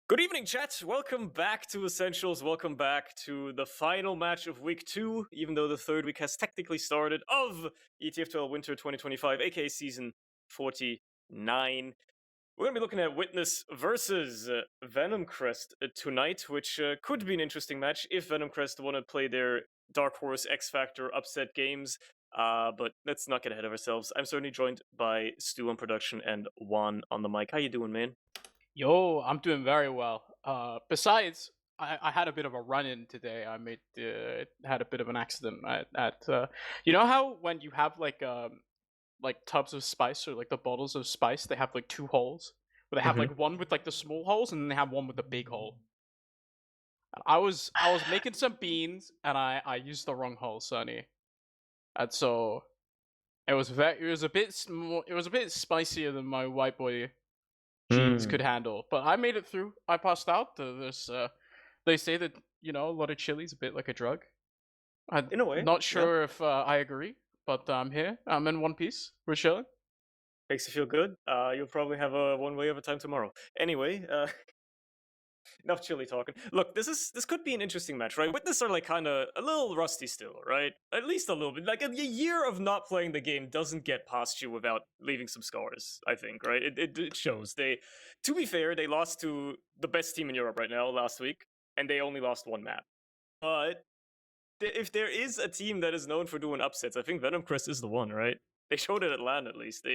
Good evening, chat. Welcome back to Essentials. Welcome back to the final match of week 2, even though the third week has technically started, of ETF2L Winter 2025, aka season 49. We're going to be looking at Witness versus Venomcrest tonight, which could be an interesting match if Venomcrest want to play their Dark Horse X Factor upset games. But let's not get ahead of ourselves. I'm certainly joined by Stu on production and Juan on the mic. How you doing, man? Yo, I'm doing very well. Besides, I had a bit of a run-in today. I had a bit of an accident you know how when you have like tubs of spice or like the bottles of spice, they have like two holes, where they have like one with like the small holes and then they have one with the big hole. And I was making some beans and I used the wrong hole, Sonny, and so it was a bit spicier than my white boy genes could handle, but I made it through. I passed out. They say that a lot of chili's a bit like a drug. I'm In a way, not sure if I agree, but I'm here. I'm in one piece. We're chilling. makes you feel good. You'll probably have a one way of a time tomorrow. Anyway, enough chili talking. Look, this could be an interesting match, right? Witness are like kind of a little rusty still, right? At least a little bit. Like a year of not playing the game doesn't get past you without leaving some scars, I think, right? It shows. To be fair, they lost to the best team in Europe right now last week, and they only lost one map. But if there is a team that is known for doing upsets, I think Venomcrest is the one, right? They showed it at LAN at least.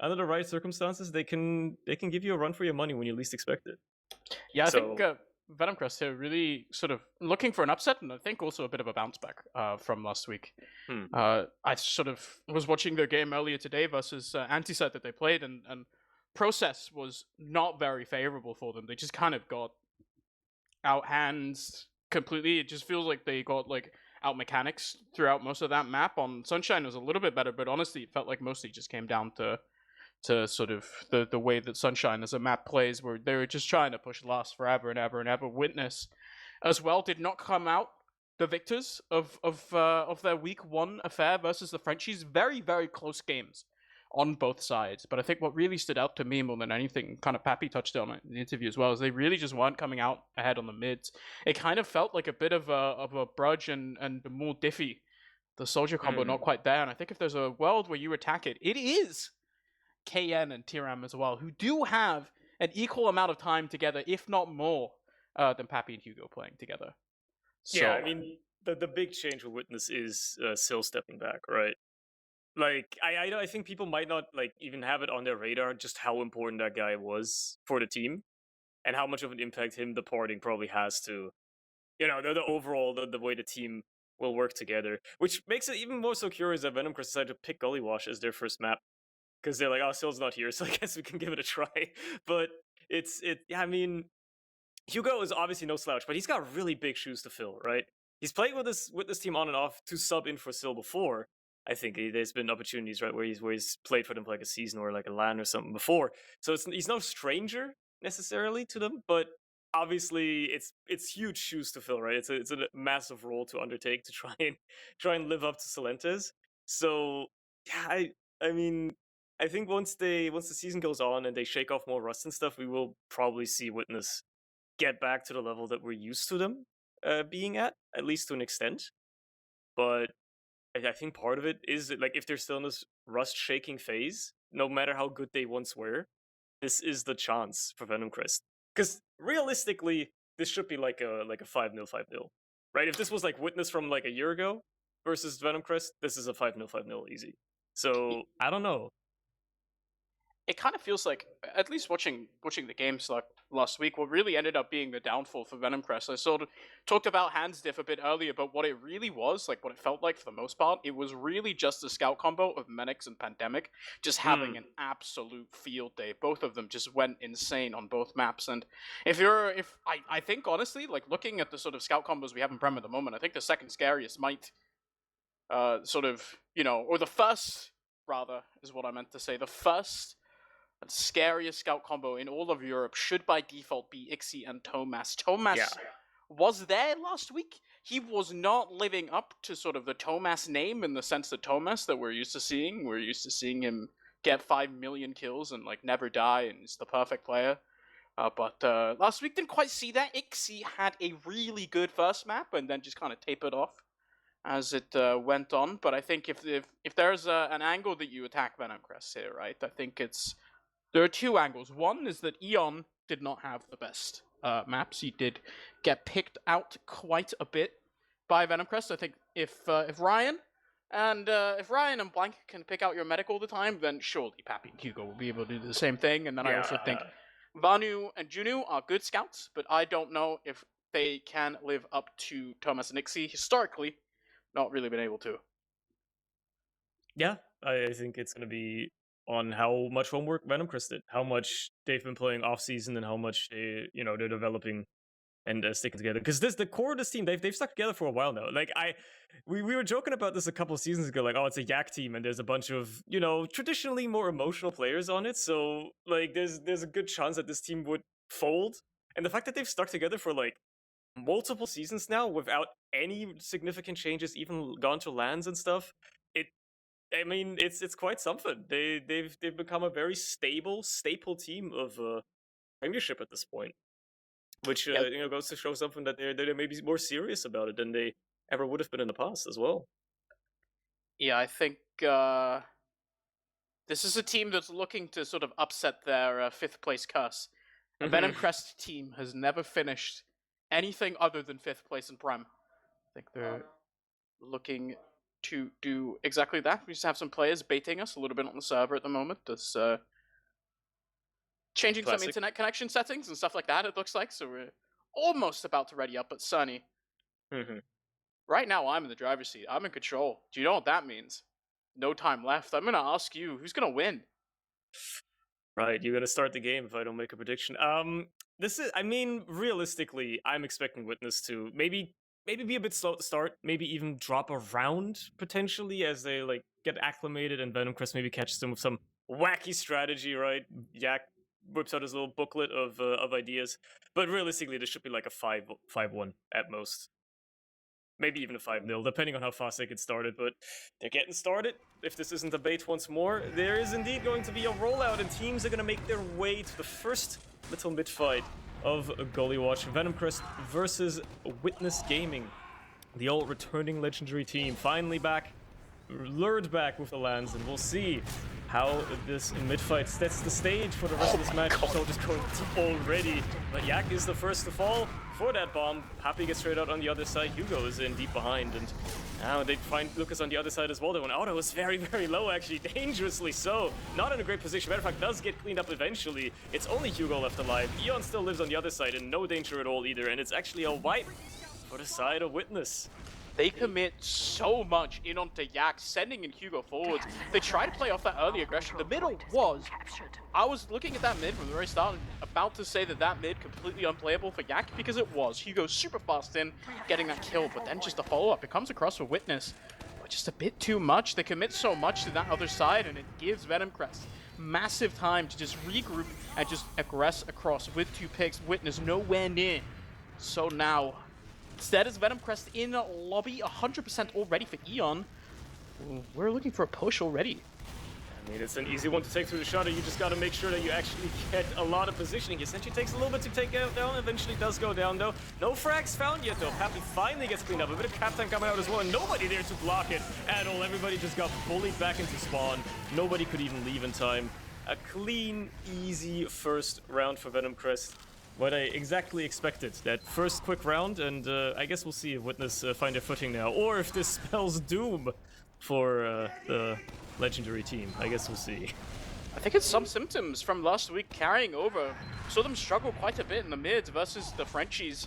Under the right circumstances, they can give you a run for your money when you least expect it. Yeah, I think Venomcrest here really sort of looking for an upset, and I think also a bit of a bounce back from last week. I sort of was watching their game earlier today versus Anti-Set that they played, and process was not very favorable for them. They just kind of got outhands completely. It just feels like they got like out mechanics throughout most of that map. On Sunshine was a little bit better, but honestly it felt like mostly just came down to sort of the way that Sunshine as a map plays, where they were just trying to push last forever and ever and ever. Witness as well did not come out the victors of their week 1 affair versus the Frenchies. Very, very close games on both sides. But I think what really stood out to me more than anything, kind of Pappy touched on it in the interview as well, is they really just weren't coming out ahead on the mids. It kind of felt like a bit of a Brudge and more Diffy. The soldier combo not quite there. And I think if there's a world where you attack it, it is KN and Tiram as well, who do have an equal amount of time together, if not more, than Pappy and Hugo playing together. So, yeah, I mean, the big change with Witness is Syl stepping back, right? Like, I think people might not like even have it on their radar just how important that guy was for the team, and how much of an impact him departing probably has to, the overall the way the team will work together. Which makes it even more so curious that Venomcrest decided to pick Gullywash as their first map, because they're like, oh, Syl's not here, so I guess we can give it a try. But yeah, I mean, Hugo is obviously no slouch, but he's got really big shoes to fill, right? He's played with this team on and off to sub in for Syl before. I think there's been opportunities, right, where he's played for them for like a season or like a LAN or something before. So he's no stranger necessarily to them, but obviously it's huge shoes to fill, right? It's a massive role to undertake to try and live up to Solentes. So yeah, I mean, I think once the season goes on and they shake off more rust and stuff, we will probably see Witness get back to the level that we're used to them being at least to an extent. But I think part of it is that, like, if they're still in this rust shaking phase, no matter how good they once were, this is the chance for Venomcrest. Because realistically, this should be like a 5-0, 5-0. Right? If this was like Witness from like a year ago versus Venomcrest, this is a 5-0, 5-0 easy. So I don't know. it kind of feels like, at least watching the games like last week, what really ended up being the downfall for Venomcrest. I sort of talked about hands diff a bit earlier, but what it really was, like what it felt like for the most part, it was really just a scout combo of Menix and Pandemic just having an absolute field day. Both of them just went insane on both maps. And I think honestly, like looking at the sort of scout combos we have in Prem at the moment, I think the second scariest might sort of, or the first rather is what I meant to say. The first and scariest scout combo in all of Europe should by default be Ixie and Tomas. Tomas was there last week. He was not living up to sort of the Tomas name in the sense that Tomas that we're used to seeing. We're used to seeing him get 5 million kills and like never die and he's the perfect player. But last week didn't quite see that. Ixie had a really good first map and then just kind of tapered off as it went on. But I think if there's an angle that you attack Venomcrest here, right? I think there are two angles. One is that Eon did not have the best maps. He did get picked out quite a bit by Venomcrest. I think if Ryan and Blank can pick out your medic all the time, then surely Pappy and Hugo will be able to do the same thing. And then I also think Vanu and Junu are good scouts, but I don't know if they can live up to Thomas and Ixie. Historically, not really been able to. Yeah, I think it's going to be on how much homework Venomcrest did, how much they've been playing off season, and how much they're developing and sticking together. Because the core of this team, they've stuck together for a while now. Like we were joking about this a couple of seasons ago, like, oh, it's a Yak team, and there's a bunch of traditionally more emotional players on it. So like there's a good chance that this team would fold. And the fact that they've stuck together for like multiple seasons now without any significant changes, even gone to lands and stuff, it's quite something. They've become a very staple team of Premiership at this point, which goes to show something that they're maybe more serious about it than they ever would have been in the past as well. Yeah, I think this is a team that's looking to sort of upset their fifth place curse. A Venomcrest team has never finished anything other than fifth place in Prem. I think they're looking to do exactly that. We just have some players baiting us a little bit on the server at the moment. There's changing some internet connection settings and stuff like that, it looks like. So we're almost about to ready up, but Sunny. Right now, I'm in the driver's seat. I'm in control. Do you know what that means? No time left. I'm going to ask you, who's going to win? Right, you're going to start the game if I don't make a prediction. Realistically, I'm expecting Witness to maybe be a bit slow at the start, maybe even drop a round, potentially, as they, like, get acclimated, and Venomcrest maybe catches them with some wacky strategy, right? Yak whips out his little booklet of ideas. But realistically, this should be like a 5-1 at most. Maybe even a 5-0, depending on how fast they get started, but they're getting started. If this isn't a bait once more, there is indeed going to be a rollout, and teams are going to make their way to the first little mid-fight of Gullywash. Venomcrest versus Witness Gaming. The old returning legendary team, finally back, lured back with the lands, and we'll see how this mid-fight sets the stage for the rest of this match. So just going already, but Yak is the first to fall for that bomb. Happy gets straight out on the other side. Hugo is in deep behind, and now they find Lucas on the other side as well. Though, and Auto is very, very low, actually, dangerously so. Not in a great position. Matter of fact, does get cleaned up eventually. It's only Hugo left alive. Eon still lives on the other side, and no danger at all either. And it's actually a wipe for the side of Witness. They commit so much in onto Yak, sending in Hugo forwards. They try to play off that early aggression. The middle I was looking at that mid from the very start, about to say that mid completely unplayable for Yak, because it was. Hugo super fast in, getting that kill, but then just a follow-up. It comes across for Witness, but just a bit too much. They commit so much to that other side, and it gives Venomcrest massive time to just regroup and just aggress across with two picks. Witness nowhere near. So now, instead, is Venomcrest in lobby 100% already for Eon. We're looking for a push already. I mean, it's an easy one to take through the shutter. You just got to make sure that you actually get a lot of positioning. Essentially takes a little bit to take it down. Eventually does go down, though. No frags found yet, though. Pappy finally gets cleaned up. A bit of Captain coming out as well, and nobody there to block it at all. Everybody just got bullied back into spawn. Nobody could even leave in time. A clean, easy first round for Venomcrest. What I exactly expected. That first quick round, and I guess we'll see if Witness find their footing now, or if this spells doom for the legendary team. I guess we'll see. I think it's some symptoms from last week carrying over. Saw them struggle quite a bit in the mids versus the Frenchies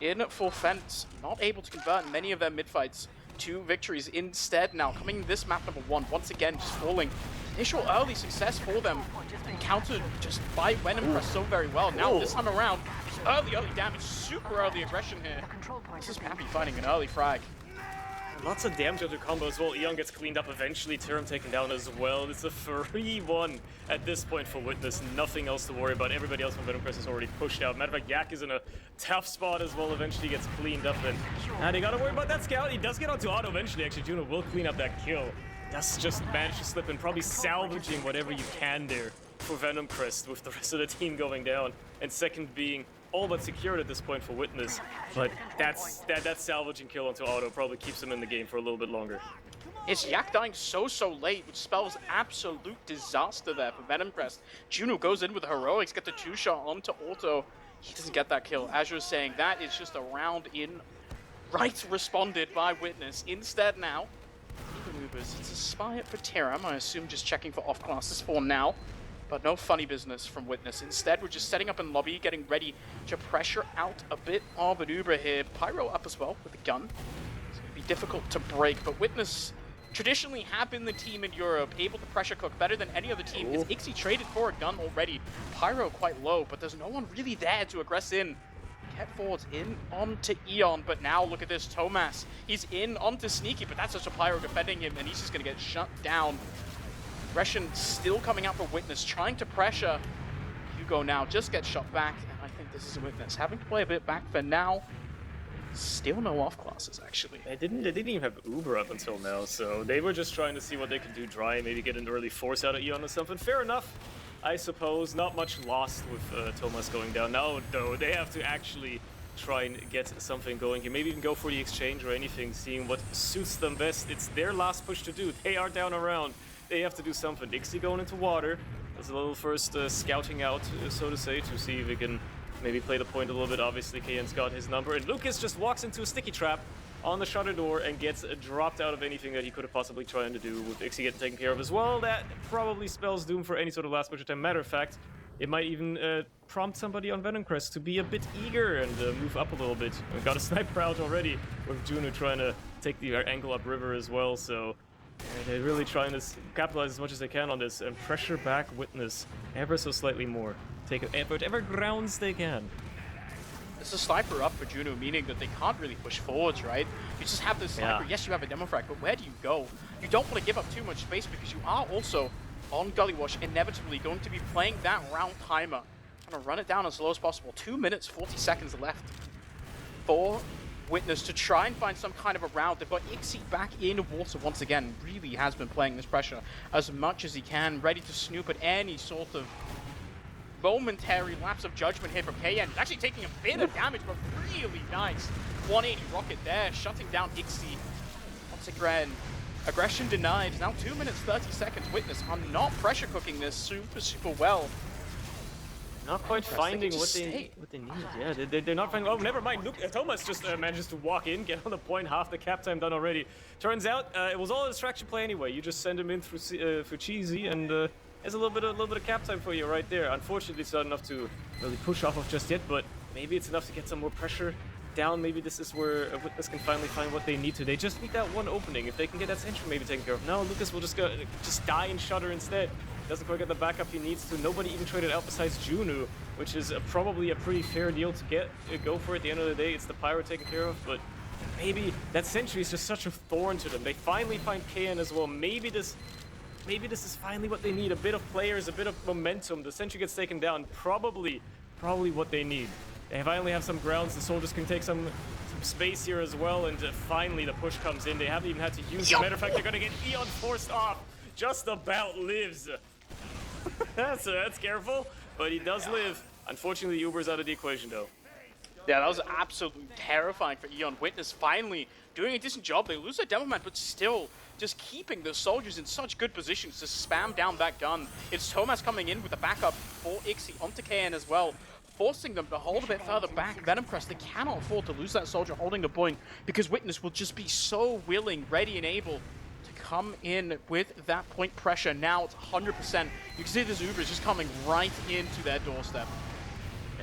in full fence. Not able to convert many of their mid fights to victories. Instead, now coming this map number 1, once again just falling. Initial early success for them, countered just by Venomcrest so very well. Now this time around, early damage, super early aggression here. This is Pappy finding an early frag. Lots of damage to combo as well. Eon gets cleaned up eventually. Tyram taken down as well. It's a 3-1 at this point for Witness. Nothing else to worry about. Everybody else from Venomcrest is already pushed out. Matter of fact, Yak is in a tough spot as well. Eventually gets cleaned up, and they gotta worry about that scout. He does get onto Auto eventually. Actually, Juno will clean up that kill. Does just manage to slip in, probably salvaging whatever you can there for Venomcrest with the rest of the team going down, and second being all but secured at this point for Witness. But that salvaging kill onto Auto probably keeps him in the game for a little bit longer. It's Yak dying so late, which spells absolute disaster there for Venomcrest. Juno goes in with heroics, get the 2-shot onto Auto. He doesn't get that kill. As you were saying, that is just a round in right responded by Witness. Instead now, even Ubers, it's a spy for Tiram, I assume just checking for off classes for now. But no funny business from Witness. Instead, we're just setting up in lobby, getting ready to pressure out a bit of an Uber here. Pyro up as well with a gun. It's going to be difficult to break, but Witness traditionally have been the team in Europe able to pressure cook better than any other team. Is Ixie traded for a gun already? Pyro quite low, but there's no one really there to aggress in. Kept forwards in onto Eon, but now look at this, Thomas. He's in onto Sneaky, but that's just a Pyro defending him, and he's just going to get shut down. Aggression still coming out for Witness, trying to pressure. Hugo now just gets shot back, and I think this is a Witness having to play a bit back for now. Still no off classes, actually. They didn't even have Uber up until now, so they were just trying to see what they could do dry, maybe get an early force out of Eon or something. Fair enough, I suppose. Not much lost with Thomas going down. Now, though, they have to actually try and get something going here. Maybe even go for the exchange or anything, seeing what suits them best. It's their last push to do. They are down around. They have to do something. Ixie going into water. That's a little first scouting out, so to say, to see if he can maybe play the point a little bit. Obviously, KN's got his number, and Lucas just walks into a sticky trap on the shutter door and gets dropped out of anything that he could have possibly tried to do. With Ixie getting taken care of as well, that probably spells doom for any sort of last push attempt. Matter of fact, it might even prompt somebody on Venomcrest to be a bit eager and move up a little bit. We've got a sniper out already with Juno trying to take the angle up river as well, so they're really trying to capitalize as much as they can on this and pressure back Witness ever so slightly more. Take whatever grounds they can. It's a sniper up for Juno, meaning that they can't really push forwards, right? You just have this sniper. Yeah. Yes, you have a demo frag, but where do you go? You don't want to give up too much space because you are also on Gullywash inevitably going to be playing that round timer. Trying to run it down as low as possible. 2 minutes, 40 seconds left for Witness to try and find some kind of a round. They've got Ixie back in water once again. Really has been playing this pressure as much as he can, ready to snoop at any sort of momentary lapse of judgment here from KN. He's actually taking a bit of damage, but really nice 180 rocket there, shutting down Ixie. Once again, aggression denied. Now 2 minutes, 30 seconds. Witness are not pressure cooking this super well. Not quite finding what they need. Yeah, they're not finding. Oh, never mind. Look, Thomas just manages to walk in, get on the point. Half the cap time done already. Turns out it was all a distraction play anyway. You just send him in through Cheesy, and there's a little bit of cap time for you right there. Unfortunately, it's not enough to really push off of just yet, but maybe it's enough to get some more pressure down. Maybe this is where Witness can finally find what they need to. They just need that one opening. If they can get that sentry maybe taken care of. No, Lucas will just die and shudder instead. Doesn't quite get the backup he needs to. Nobody even traded out besides Juno, which is probably a pretty fair deal to go for at the end of the day. It's the Pyro taken care of, but maybe that sentry is just such a thorn to them. They finally find KN as well. Maybe this is finally what they need. A bit of players, a bit of momentum. The sentry gets taken down. Probably what they need. They finally have some grounds. The soldiers can take some space here as well, and finally the push comes in. They haven't even had to use it. Matter of fact, they're gonna get Eon forced off. Just about lives. that's careful, but he does live. Unfortunately, Uber's out of the equation though. Yeah, that was absolutely terrifying for Eon. Witness finally doing a decent job. They lose their demo man, but still just keeping the soldiers in such good positions to spam down that gun. It's Thomas coming in with the backup for Ixie onto KN as well, forcing them to hold a bit further back. Venomcrest, they cannot afford to lose that soldier holding the point because Witness will just be so willing, ready, and able to come in with that point pressure. Now it's 100%. You can see this Uber is just coming right into their doorstep.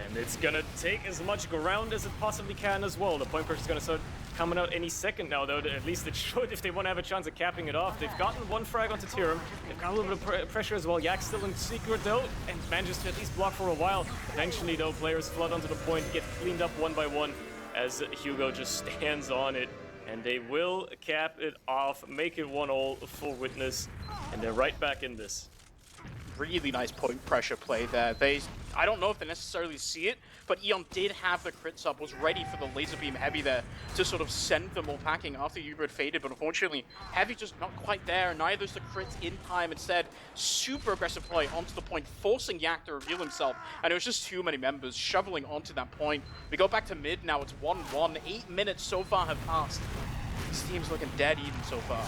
And it's gonna take as much ground as it possibly can as well. The point pressure is gonna start coming out any second now, though. At least it should if they want to have a chance at capping it off. They've gotten one frag onto Tiram. They've got a little bit of pressure as well. Yak's still in secret though, and manages to at least block for a while. Eventually though, players flood onto the point, get cleaned up one by one as Hugo just stands on it. And they will cap it off, make it 1-0 for Witness, and they're right back in this. really nice point pressure play there. I don't know if they necessarily see it, but Eon did have the crits up, was ready for the laser beam Heavy there to sort of send them all packing after Uber had faded, but unfortunately, Heavy just not quite there. Neither is the crits in time. Instead, super aggressive play onto the point, forcing Yak to reveal himself, and it was just too many members shoveling onto that point. We go back to mid now, it's 1-1. 8 minutes so far have passed. This team's looking dead even so far.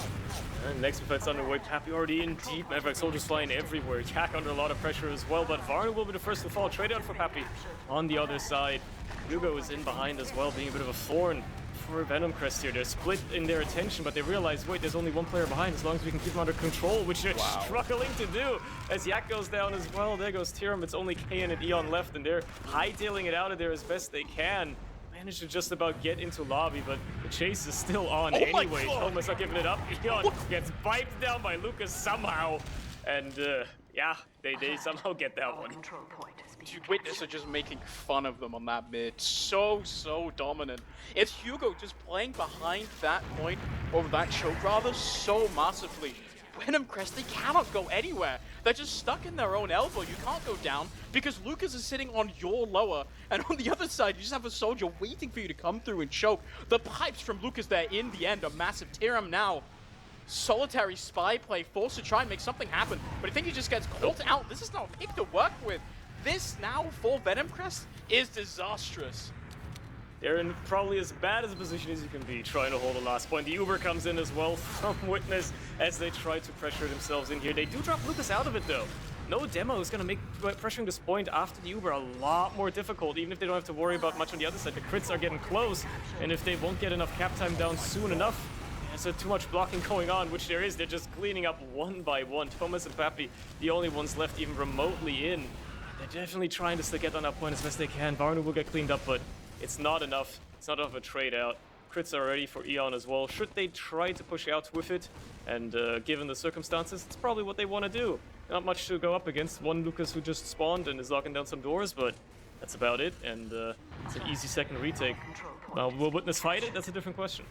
And next fight's underway. Pappy already in deep. Maverick soldiers flying everywhere. Yak under a lot of pressure as well, but Varna will be the first to fall. Trade out for Pappy on the other side. Hugo is in behind as well, being a bit of a thorn for Venomcrest here. They're split in their attention, but they realize, wait, there's only one player behind. As long as we can keep them under control, which they're struggling to do. As Yak goes down as well, there goes Tyram. It's only Kayan and Eon left, and they're hightailing it out of there as best they can. Managed to just about get into lobby, but the chase is still on anyway. Thomas not giving it up. Eon gets piped down by Lucas somehow, and yeah, they somehow get that one. Dude, Witness are just making fun of them on that mid. So dominant. It's Hugo just playing behind that point over that choke rather so massively. Venomcrest, they cannot go anywhere. They're just stuck in their own elbow. You can't go down because Lucas is sitting on your lower, and on the other side, you just have a soldier waiting for you to come through and choke. The pipes from Lucas there in the end are massive. Tyram now, solitary spy play, forced to try and make something happen, but I think he just gets caught out. This is not a pick to work with. This now for Venomcrest is disastrous. They're in probably as bad as a position as you can be, trying to hold the last point. The Uber comes in as well from Witness as they try to pressure themselves in here. They do drop Lucas out of it though. No demo is going to make pressuring this point after the Uber a lot more difficult, even if they don't have to worry about much on the other side. The crits are getting close, and if they won't get enough cap time down soon enough, there's too much blocking going on, which there is. They're just cleaning up one by one. Thomas and Pappy, the only ones left even remotely in. They're definitely trying to still get on that point as best they can. Varnu will get cleaned up, but it's not enough. It's not enough of a trade out. Crits are ready for Eon as well. Should they try to push out with it? And given the circumstances, it's probably what they want to do. Not much to go up against. One Lucas who just spawned and is locking down some doors, but that's about it. And it's an easy second retake. Will Witness fight it? That's a different question.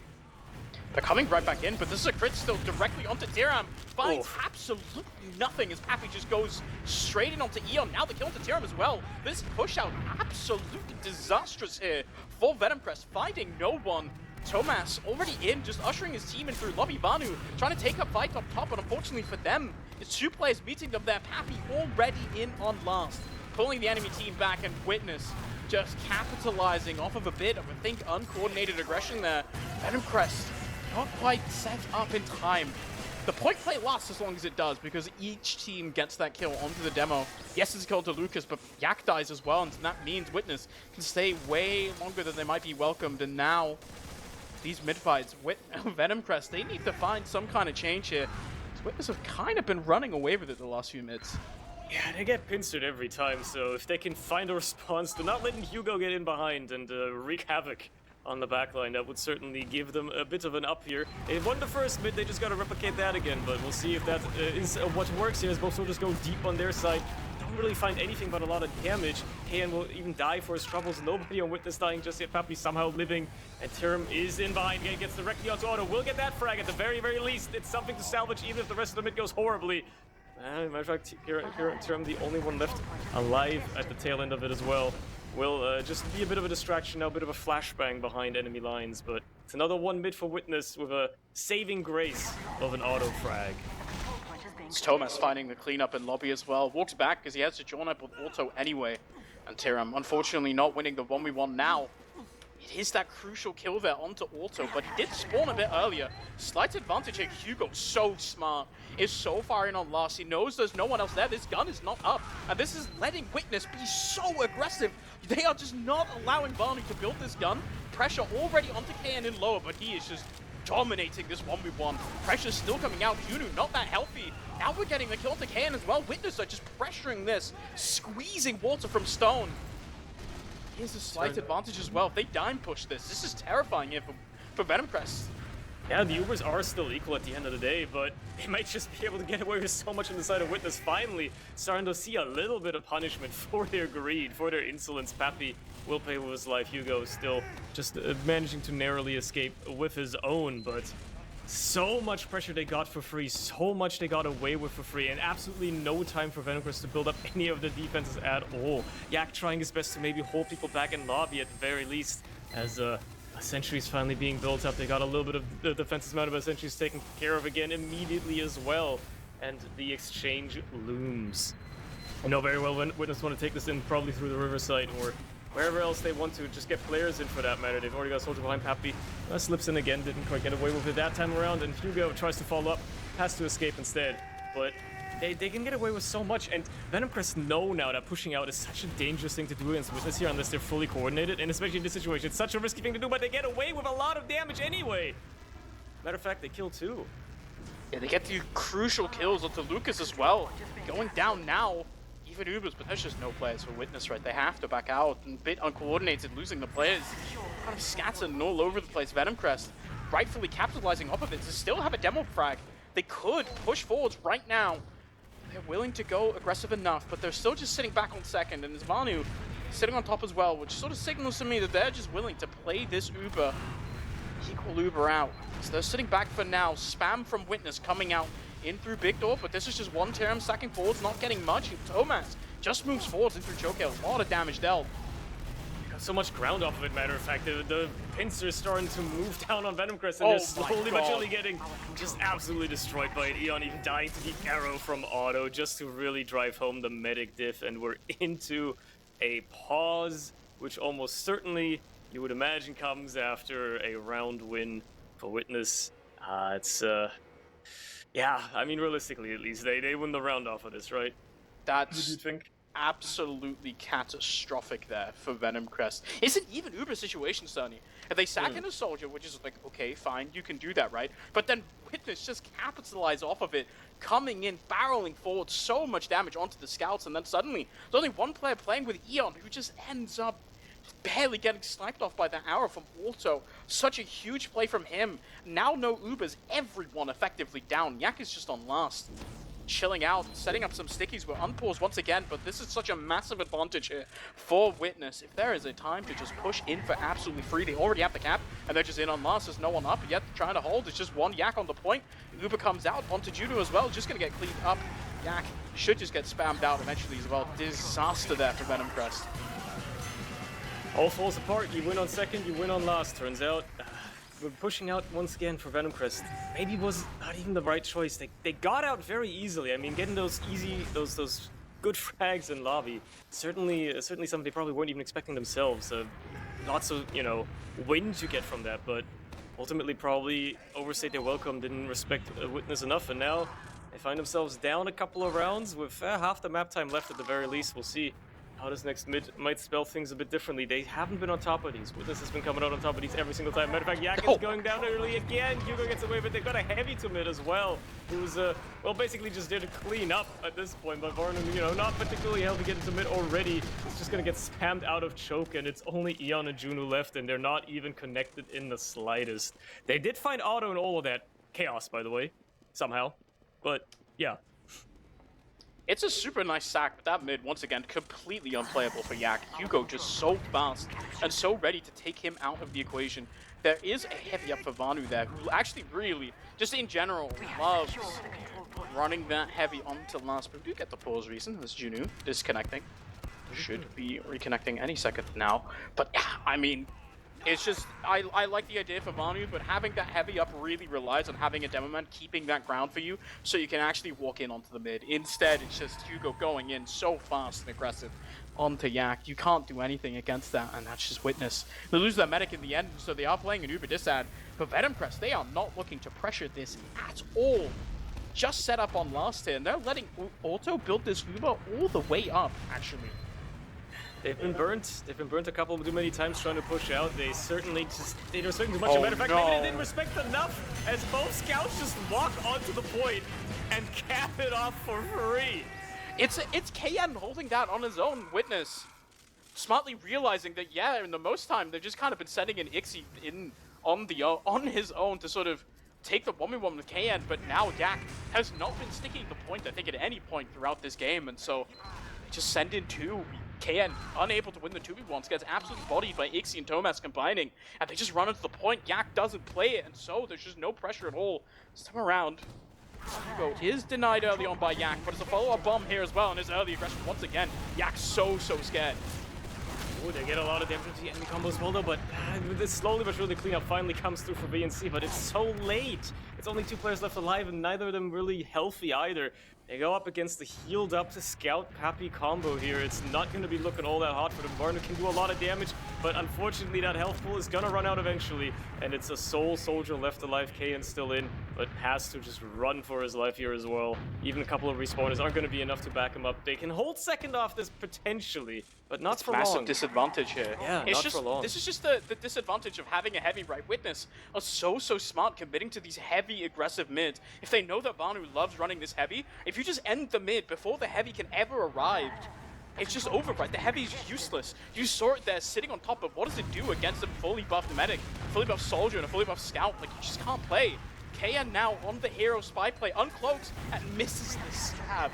They're coming right back in, but this is a crit still directly onto Tyram. Finds absolutely nothing as Pappy just goes straight in onto Eon. Now the kill onto Tyram as well. This push out absolutely disastrous here for Venomcrest, finding no one. Tomas already in, just ushering his team in through lobby. Vanu trying to take up fight up top, but unfortunately for them, it's two players meeting them there. Pappy already in on last, pulling the enemy team back, and Witness just capitalizing off of a bit of, I think, uncoordinated aggression there. Venomcrest not quite set up in time. The point play lasts as long as it does, because each team gets that kill onto the demo. Yes, it's a kill to Lucas, but Yak dies as well, and that means Witness can stay way longer than they might be welcomed. And now, these mid-fights, Venomcrest, they need to find some kind of change here. Witness have kind of been running away with it the last few mids. Yeah, they get pincered every time, so if they can find a response to not letting Hugo get in behind and wreak havoc on the backline, that would certainly give them a bit of an up here. They won the first mid, they just gotta replicate that again, but we'll see if that is what works here, as both soldiers go deep on their side. Don't really find anything but a lot of damage. Kayan will even die for his troubles. Nobody on Witness dying just yet. Pappy somehow living, and Tyram is in behind. Gets directly onto Auto. Will get that frag at the very, very least. It's something to salvage, even if the rest of the mid goes horribly. Matter of fact, Tyram, the only one left alive at the tail end of it as well. Will just be a bit of a distraction now, a bit of a flashbang behind enemy lines, but it's another one mid for Witness with a saving grace of an auto frag. It's Tomas finding the cleanup in lobby as well. Walks back because he has to join up with Auto anyway. And Tyram, unfortunately, not winning the 1v1 now. It is that crucial kill there onto Auto, but he did spawn a bit earlier. Slight advantage here. Hugo, so smart, is so far in on last. He knows there's no one else there. This gun is not up, and this is letting Witness be so aggressive. They are just not allowing Varnu to build this gun. Pressure already onto Kayan in lower, but he is just dominating this 1v1. Pressure still coming out. Yunu not that healthy. Now we're getting the kill to Kayan as well. Witness are just pressuring this, squeezing water from Stone. Here's a slight advantage as well. If they dime push this is terrifying here for Venomcrest. Yeah, the Ubers are still equal at the end of the day, but they might just be able to get away with so much on the side of Witness. Finally, starting to see a little bit of punishment for their greed, for their insolence. Pappy will pay with his life. Hugo still just managing to narrowly escape with his own, but So much pressure they got for free, so much they got away with for free, and absolutely no time for Venomcrest to build up any of the defenses at all. Yak trying his best to maybe hold people back in lobby at the very least, as a sentry's finally being built up. They got a little bit of the defensive amount of sentries taken care of again immediately as well, and the exchange looms. I know very well when Witness want to take this in probably through the riverside or wherever else they want to, just get players in for that matter. They've already got a soldier behind Pappy. Slips in again, didn't quite get away with it that time around, and Hugo tries to follow up, has to escape instead. But they can get away with so much, and Venomcrest know now that pushing out is such a dangerous thing to do against Witness here unless they're fully coordinated, and especially in this situation, it's such a risky thing to do, but they get away with a lot of damage anyway. Matter of fact, they kill 2. Yeah, they get the crucial kills onto Lucas as well. Going down now. Even Ubers, but there's just no players for Witness, right? They have to back out, and a bit uncoordinated, losing the players. Kind of scattered and all over the place. Venomcrest rightfully capitalizing off of it to still have a demo frag. They could push forwards right now. They're willing to go aggressive enough, but they're still just sitting back on second, and there's Vanu sitting on top as well, which sort of signals to me that they're just willing to play this Uber, equal Uber out. So they're sitting back for now. Spam from Witness coming out in through big door, but this is just one Terum stacking forwards, not getting much. And Tomas just moves forwards in through choke. A lot of damage dealt. Got so much ground off of it, matter of fact. The pincers starting to move down on Venomcrest, and they're slowly but surely getting just absolutely destroyed by it. Eon even dying to the arrow from Auto just to really drive home the medic diff, and we're into a pause, which almost certainly you would imagine comes after a round win for Witness. Yeah, I mean, realistically, at least, they win the round off of this, right? That's what do you think? Absolutely catastrophic there for Venomcrest. It's an even Uber situation, Sonny. If they sack in a soldier, which is like, okay, fine, you can do that, right? But then Witness just capitalize off of it, coming in, barreling forward, so much damage onto the scouts, and then suddenly, there's only one player playing with Eon who just ends up barely getting sniped off by that arrow from Auto. Such a huge play from him. Now no Ubers, everyone effectively down. Yak is just on last. Chilling out, setting up some stickies. We're unpaused once again, but this is such a massive advantage here for Witness. If there is a time to just push in for absolutely free, they already have the cap, and they're just in on last. There's no one up yet, trying to hold. It's just one Yak on the point. Uber comes out onto Judo as well, just gonna get cleaned up. Yak should just get spammed out eventually as well. Disaster there for Venomcrest. All falls apart. You win on second, you win on last. Turns out we're pushing out once again for Venomcrest. Maybe was not even the right choice. They got out very easily. I mean, getting those those good frags in lobby, certainly something they probably weren't even expecting themselves. Lots of wins you get from that, but ultimately probably overstayed their welcome. Didn't respect Witness enough, and now they find themselves down a couple of rounds with half the map time left at the very least. We'll see how this next mid might spell things a bit differently. They haven't been on top of these. Witness has been coming out on top of these every single time. Matter of fact, Yak is going down early again. Hugo gets away, but they've got a heavy to mid as well, who's well, basically just there to clean up at this point. But Varnum, not particularly healthy getting to mid already. It's just gonna get spammed out of choke, and it's only Eon and Juno left, and they're not even connected in the slightest. They did find Auto and all of that chaos, by the way, somehow. But yeah. It's a super nice sack, but that mid, once again, completely unplayable for Yak. Hugo just so fast and so ready to take him out of the equation. There is a heavy up for Vanu there, who actually really, just in general, loves running that heavy onto last. But we do get the pause reason. There's Junu disconnecting. Should be reconnecting any second now. But, I mean, it's just, I like the idea for Vanu, but having that heavy up really relies on having a demo man keeping that ground for you so you can actually walk in onto the mid. Instead, it's just Hugo going in so fast and aggressive onto Yak. You can't do anything against that, and that's just Witness. They lose their medic in the end, so they are playing an Uber disad. But Venomcrest, they are not looking to pressure this at all. Just set up on last here, and they're letting Auto build this Uber all the way up, actually. They've been burnt. They've been burnt a couple too many times trying to push out. They certainly they're respecting too much. As a matter of fact, maybe they didn't respect enough, as both scouts just walk onto the point and cap it off for free. It's KN holding that on his own. Witness smartly realizing that in the most time they've just kind of been sending an Ixie in on his own to sort of take the 1v1 with KN, but now Yak has not been sticking the point I think at any point throughout this game, and so they just send in two. KN unable to win the 2v1s, gets absolutely bodied by Ixie and Tomas combining, and they just run into the point. Yak doesn't play it, and so there's just no pressure at all. This time around, Hugo is denied early on by Yak, but it's a follow-up bomb here as well, and his early aggression once again. Yak's so scared. Oh, they get a lot of damage to the enemy combo as well, though, but slowly but surely the cleanup finally comes through for VNC, but it's so late. It's only 2 players left alive, and neither of them really healthy either. They go up against the healed up to Scout Pappy combo here. It's not going to be looking all that hot for them. Barner can do a lot of damage, but unfortunately that health pool is going to run out eventually, and it's a sole soldier left alive. KN still in, but has to just run for his life here as well. Even a couple of respawners aren't going to be enough to back him up. They can hold second off this potentially, but not for long. Massive disadvantage here. Yeah, it's not just, for long. This is just the disadvantage of having a heavy right. Witness are so smart committing to these heavy aggressive mids. If they know that Vanu loves running this heavy, if you just end the mid before the heavy can ever arrive, it's just over, right? The heavy is useless. You saw it there sitting on top, but what does it do against a fully buffed medic, fully buffed soldier, and a fully buffed scout? Like, you just can't play. KN now on the hero spy play, uncloaks, and misses the stab.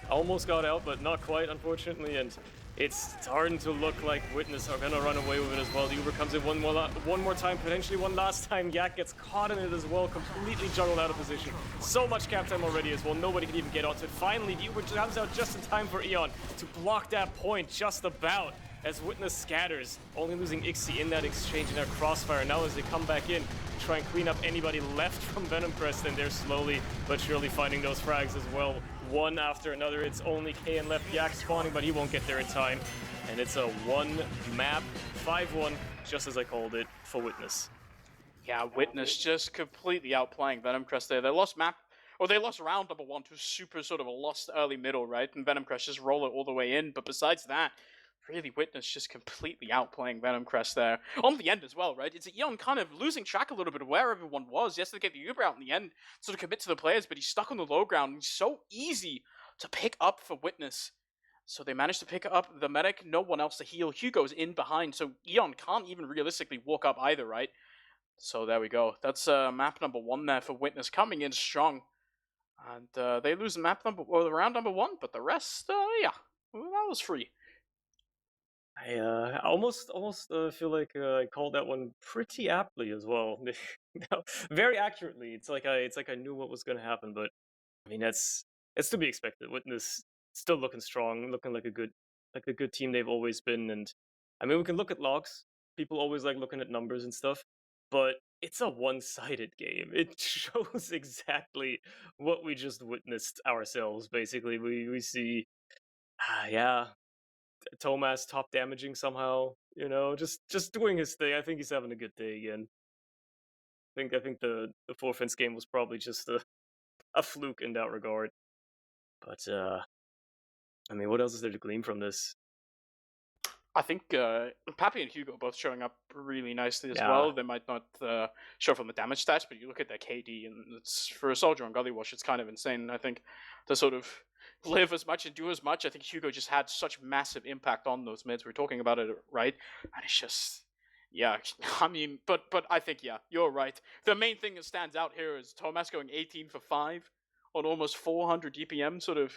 Almost got out, but not quite, unfortunately, and it's starting to look like Witness are gonna run away with it as well. The Uber comes in one more time, potentially one last time. Yak gets caught in it as well, completely juggled out of position. So much cap time already as well, nobody can even get onto it. Finally, the Uber comes out just in time for Eon to block that point just about, as Witness scatters, only losing Ixie in that exchange in that crossfire. Now as they come back in to try and clean up anybody left from Venomcrest, and they're slowly but surely finding those frags as well. One after another. It's only KN left. Yak spawning, but he won't get there in time. And it's a 1-map 5-1, just as I called it, for Witness. Yeah, Witness just completely outplaying Venomcrest there. They lost map, or they lost round number 1 to super sort of a lost early middle, right? And Venomcrest just roll it all the way in. But besides that, really Witness just completely outplaying Venomcrest there. On the end as well, right? It's Eon kind of losing track a little bit of where everyone was. Yes, they get the Uber out in the end, sort of commit to the players, but he's stuck on the low ground. He's so easy to pick up for Witness. So they managed to pick up the medic, no one else to heal. Hugo's in behind, so Eon can't even realistically walk up either, right? So there we go. That's map number 1 there for Witness, coming in strong. And they lose round number 1, but the rest, yeah, well, that was free. I almost feel like I called that one pretty aptly as well. No, very accurately. It's like I knew what was going to happen, but I mean it's to be expected. Witness still looking strong, looking like a good team they've always been. And I mean, we can look at logs. People always like looking at numbers and stuff, but it's a one-sided game. It shows exactly what we just witnessed ourselves. Basically, we see, yeah, Tomas top damaging somehow, just doing his thing. I think he's having a good day again. I think the 4-fence game was probably just a fluke in that regard. But I mean, what else is there to glean from this? I think Pappy and Hugo both showing up really nicely as well. They might not show from the damage stats, but you look at their KD, and it's for a soldier on Gullywash, it's kind of insane. I think to sort of live as much and do as much, I think Hugo just had such massive impact on those mids. We're talking about it, right? And it's just, yeah, I mean, but I think, yeah, you're right. The main thing that stands out here is Tomas going 18 for 5 on almost 400 DPM, sort of.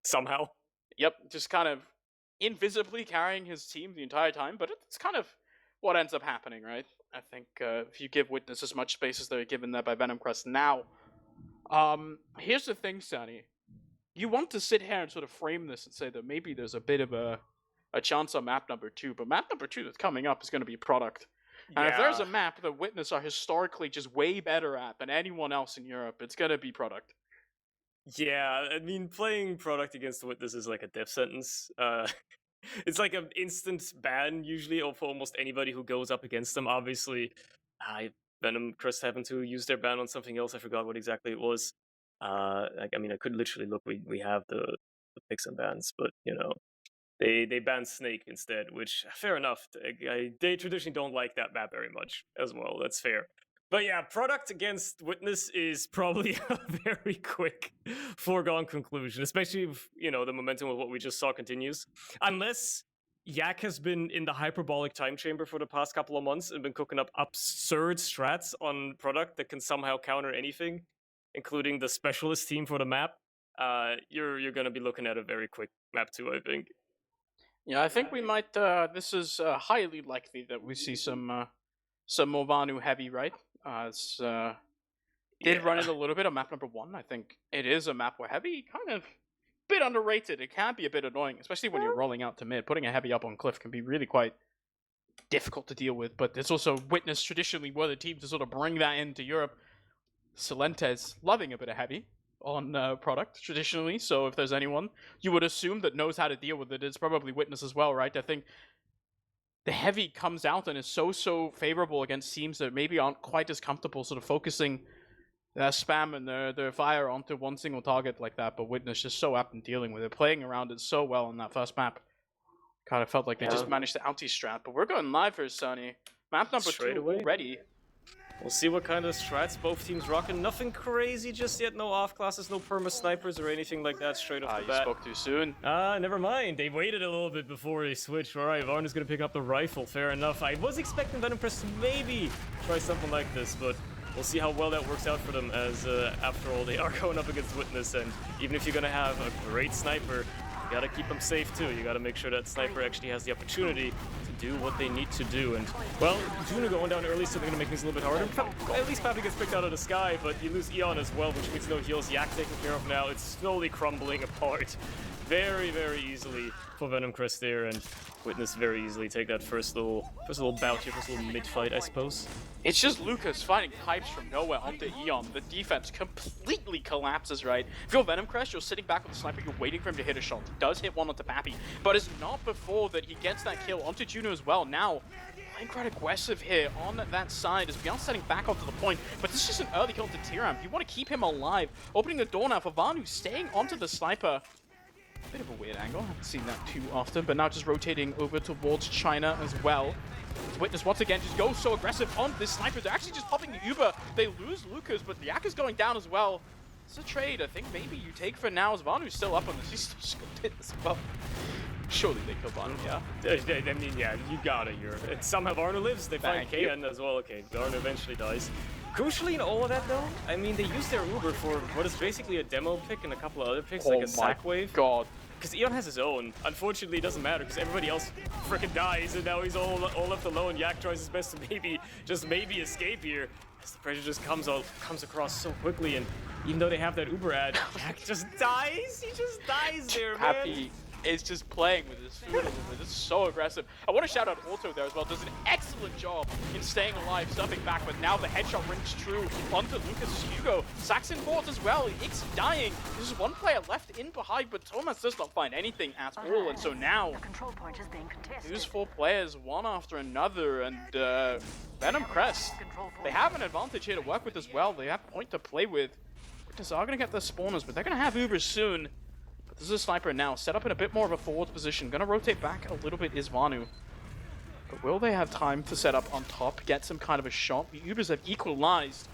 Somehow. Yep, just kind of invisibly carrying his team the entire time, but it's kind of what ends up happening, right? I think if you give Witness as much space as they're given there by Venomcrest now, here's the thing, Sonny. You want to sit here and sort of frame this and say that maybe there's a bit of a chance on map number 2, but map number 2 that's coming up is going to be Product. And if there's a map that Witness are historically just way better at than anyone else in Europe, it's going to be Product. Yeah, I mean, playing Product against Witness is like a death sentence. It's like an instant ban, usually, for almost anybody who goes up against them. Obviously, Venomcrest happened to use their ban on something else. I forgot what exactly it was. I mean, I could literally look. We have the picks and bans, but they banned Snake instead, which fair enough. They traditionally don't like that map very much as well. That's fair. But yeah, Product against Witness is probably a very quick foregone conclusion, especially if, the momentum of what we just saw continues. Unless Yak has been in the hyperbolic time chamber for the past couple of months and been cooking up absurd strats on Product that can somehow counter anything, including the specialist team for the map, you're going to be looking at a very quick map 2, I think. Yeah, I think we might. This is highly likely that we see some more Vanu heavy, right? Did run it a little bit on map number 1. I think it is a map where heavy kind of bit underrated. It can be a bit annoying, especially when you're rolling out to mid. Putting a heavy up on cliff can be really quite difficult to deal with, but it's also Witness traditionally were the team to sort of bring that into Europe. Celentes loving a bit of heavy on product traditionally, so if there's anyone you would assume that knows how to deal with it, it's probably Witness as well, right? I think the heavy comes out and is so favorable against teams that maybe aren't quite as comfortable sort of focusing their spam and their fire onto one single target like that, but Witness just so apt in dealing with it, playing around it so well on that first map. Kind of felt like they just managed to outie-strat, but we're going live for Sunny. Map number 2 already. We'll see what kind of strats both teams rocking. Nothing crazy just yet. No off classes, no perma snipers or anything like that straight off the bat. You spoke too soon. Never mind. They waited a little bit before they switched. All right, Varn is going to pick up the rifle. Fair enough. I was expecting Venomcrest to maybe try something like this, but we'll see how well that works out for them as, after all, they are going up against Witness. And even if you're going to have a great sniper, you gotta keep them safe too. You gotta make sure that sniper actually has the opportunity to do what they need to do. And, well, Juno going down early, so they're gonna make things a little bit harder. At least Pappy gets picked out of the sky, but you lose Eon as well, which means no heals. Yak taken care of now. It's slowly crumbling apart. Very easily for Venomcrest there, and Witness very easily take that first little bout here, first little mid-fight, I suppose. It's just Lucas finding pipes from nowhere onto Eon. The defense completely collapses, right? If you're Venomcrest, you're sitting back with the sniper, you're waiting for him to hit a shot. He does hit one onto Pappy, but it's not before that he gets that kill onto Juno as well. Now, playing quite aggressive here on that side as Beyond setting back onto the point, but this is just an early kill to Tiram. You want to keep him alive. Opening the door now for Vanu, staying onto the sniper. Bit of a weird angle, haven't seen that too often, but now just rotating over towards China as well. Witness once again just goes so aggressive on this sniper. They're actually just popping the Uber. They lose Lucas, but the Yak is going down as well. It's a trade I think maybe you take for now as Vanu's still up on this. He's still scoped it as well. Surely they kill Vanu, yeah? I mean, yeah, you gotta hear it. And somehow Varnu lives, they find KN as well. Okay, Varnu eventually dies. Crucially in all of that though, I mean, they use their Uber for what is basically a demo pick and a couple of other picks, like a sack wave. God. Because Eon has his own. Unfortunately, it doesn't matter because everybody else freaking dies, and now he's all left alone. Yak tries his best to maybe escape here. As the pressure just comes across so quickly, and even though they have that Uber ad, Yak just dies. He just dies there, man. Happy is just playing with his food a little bit. This is so aggressive. I want to shout out Auto there as well. Does an excellent job in staying alive, stuffing back, but now the headshot rings true onto Lucas Hugo. Saxon forwards as well. It's dying. There's one player left in behind, but Thomas does not find anything at all. And so now, lose 4 players, one after another, and Venomcrest, they have an advantage here to work with as well. They have point to play with. Witness are going to get their spawners, but they're going to have Ubers soon. This is a sniper now, set up in a bit more of a forward position. Gonna rotate back a little bit is Vanu. But will they have time to set up on top, get some kind of a shot? The Ubers have equalized.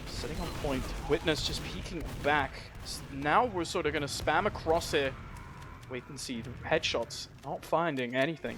Sitting on point, Witness just peeking back. Now we're sort of gonna spam across here. Wait and see, the headshots, not finding anything.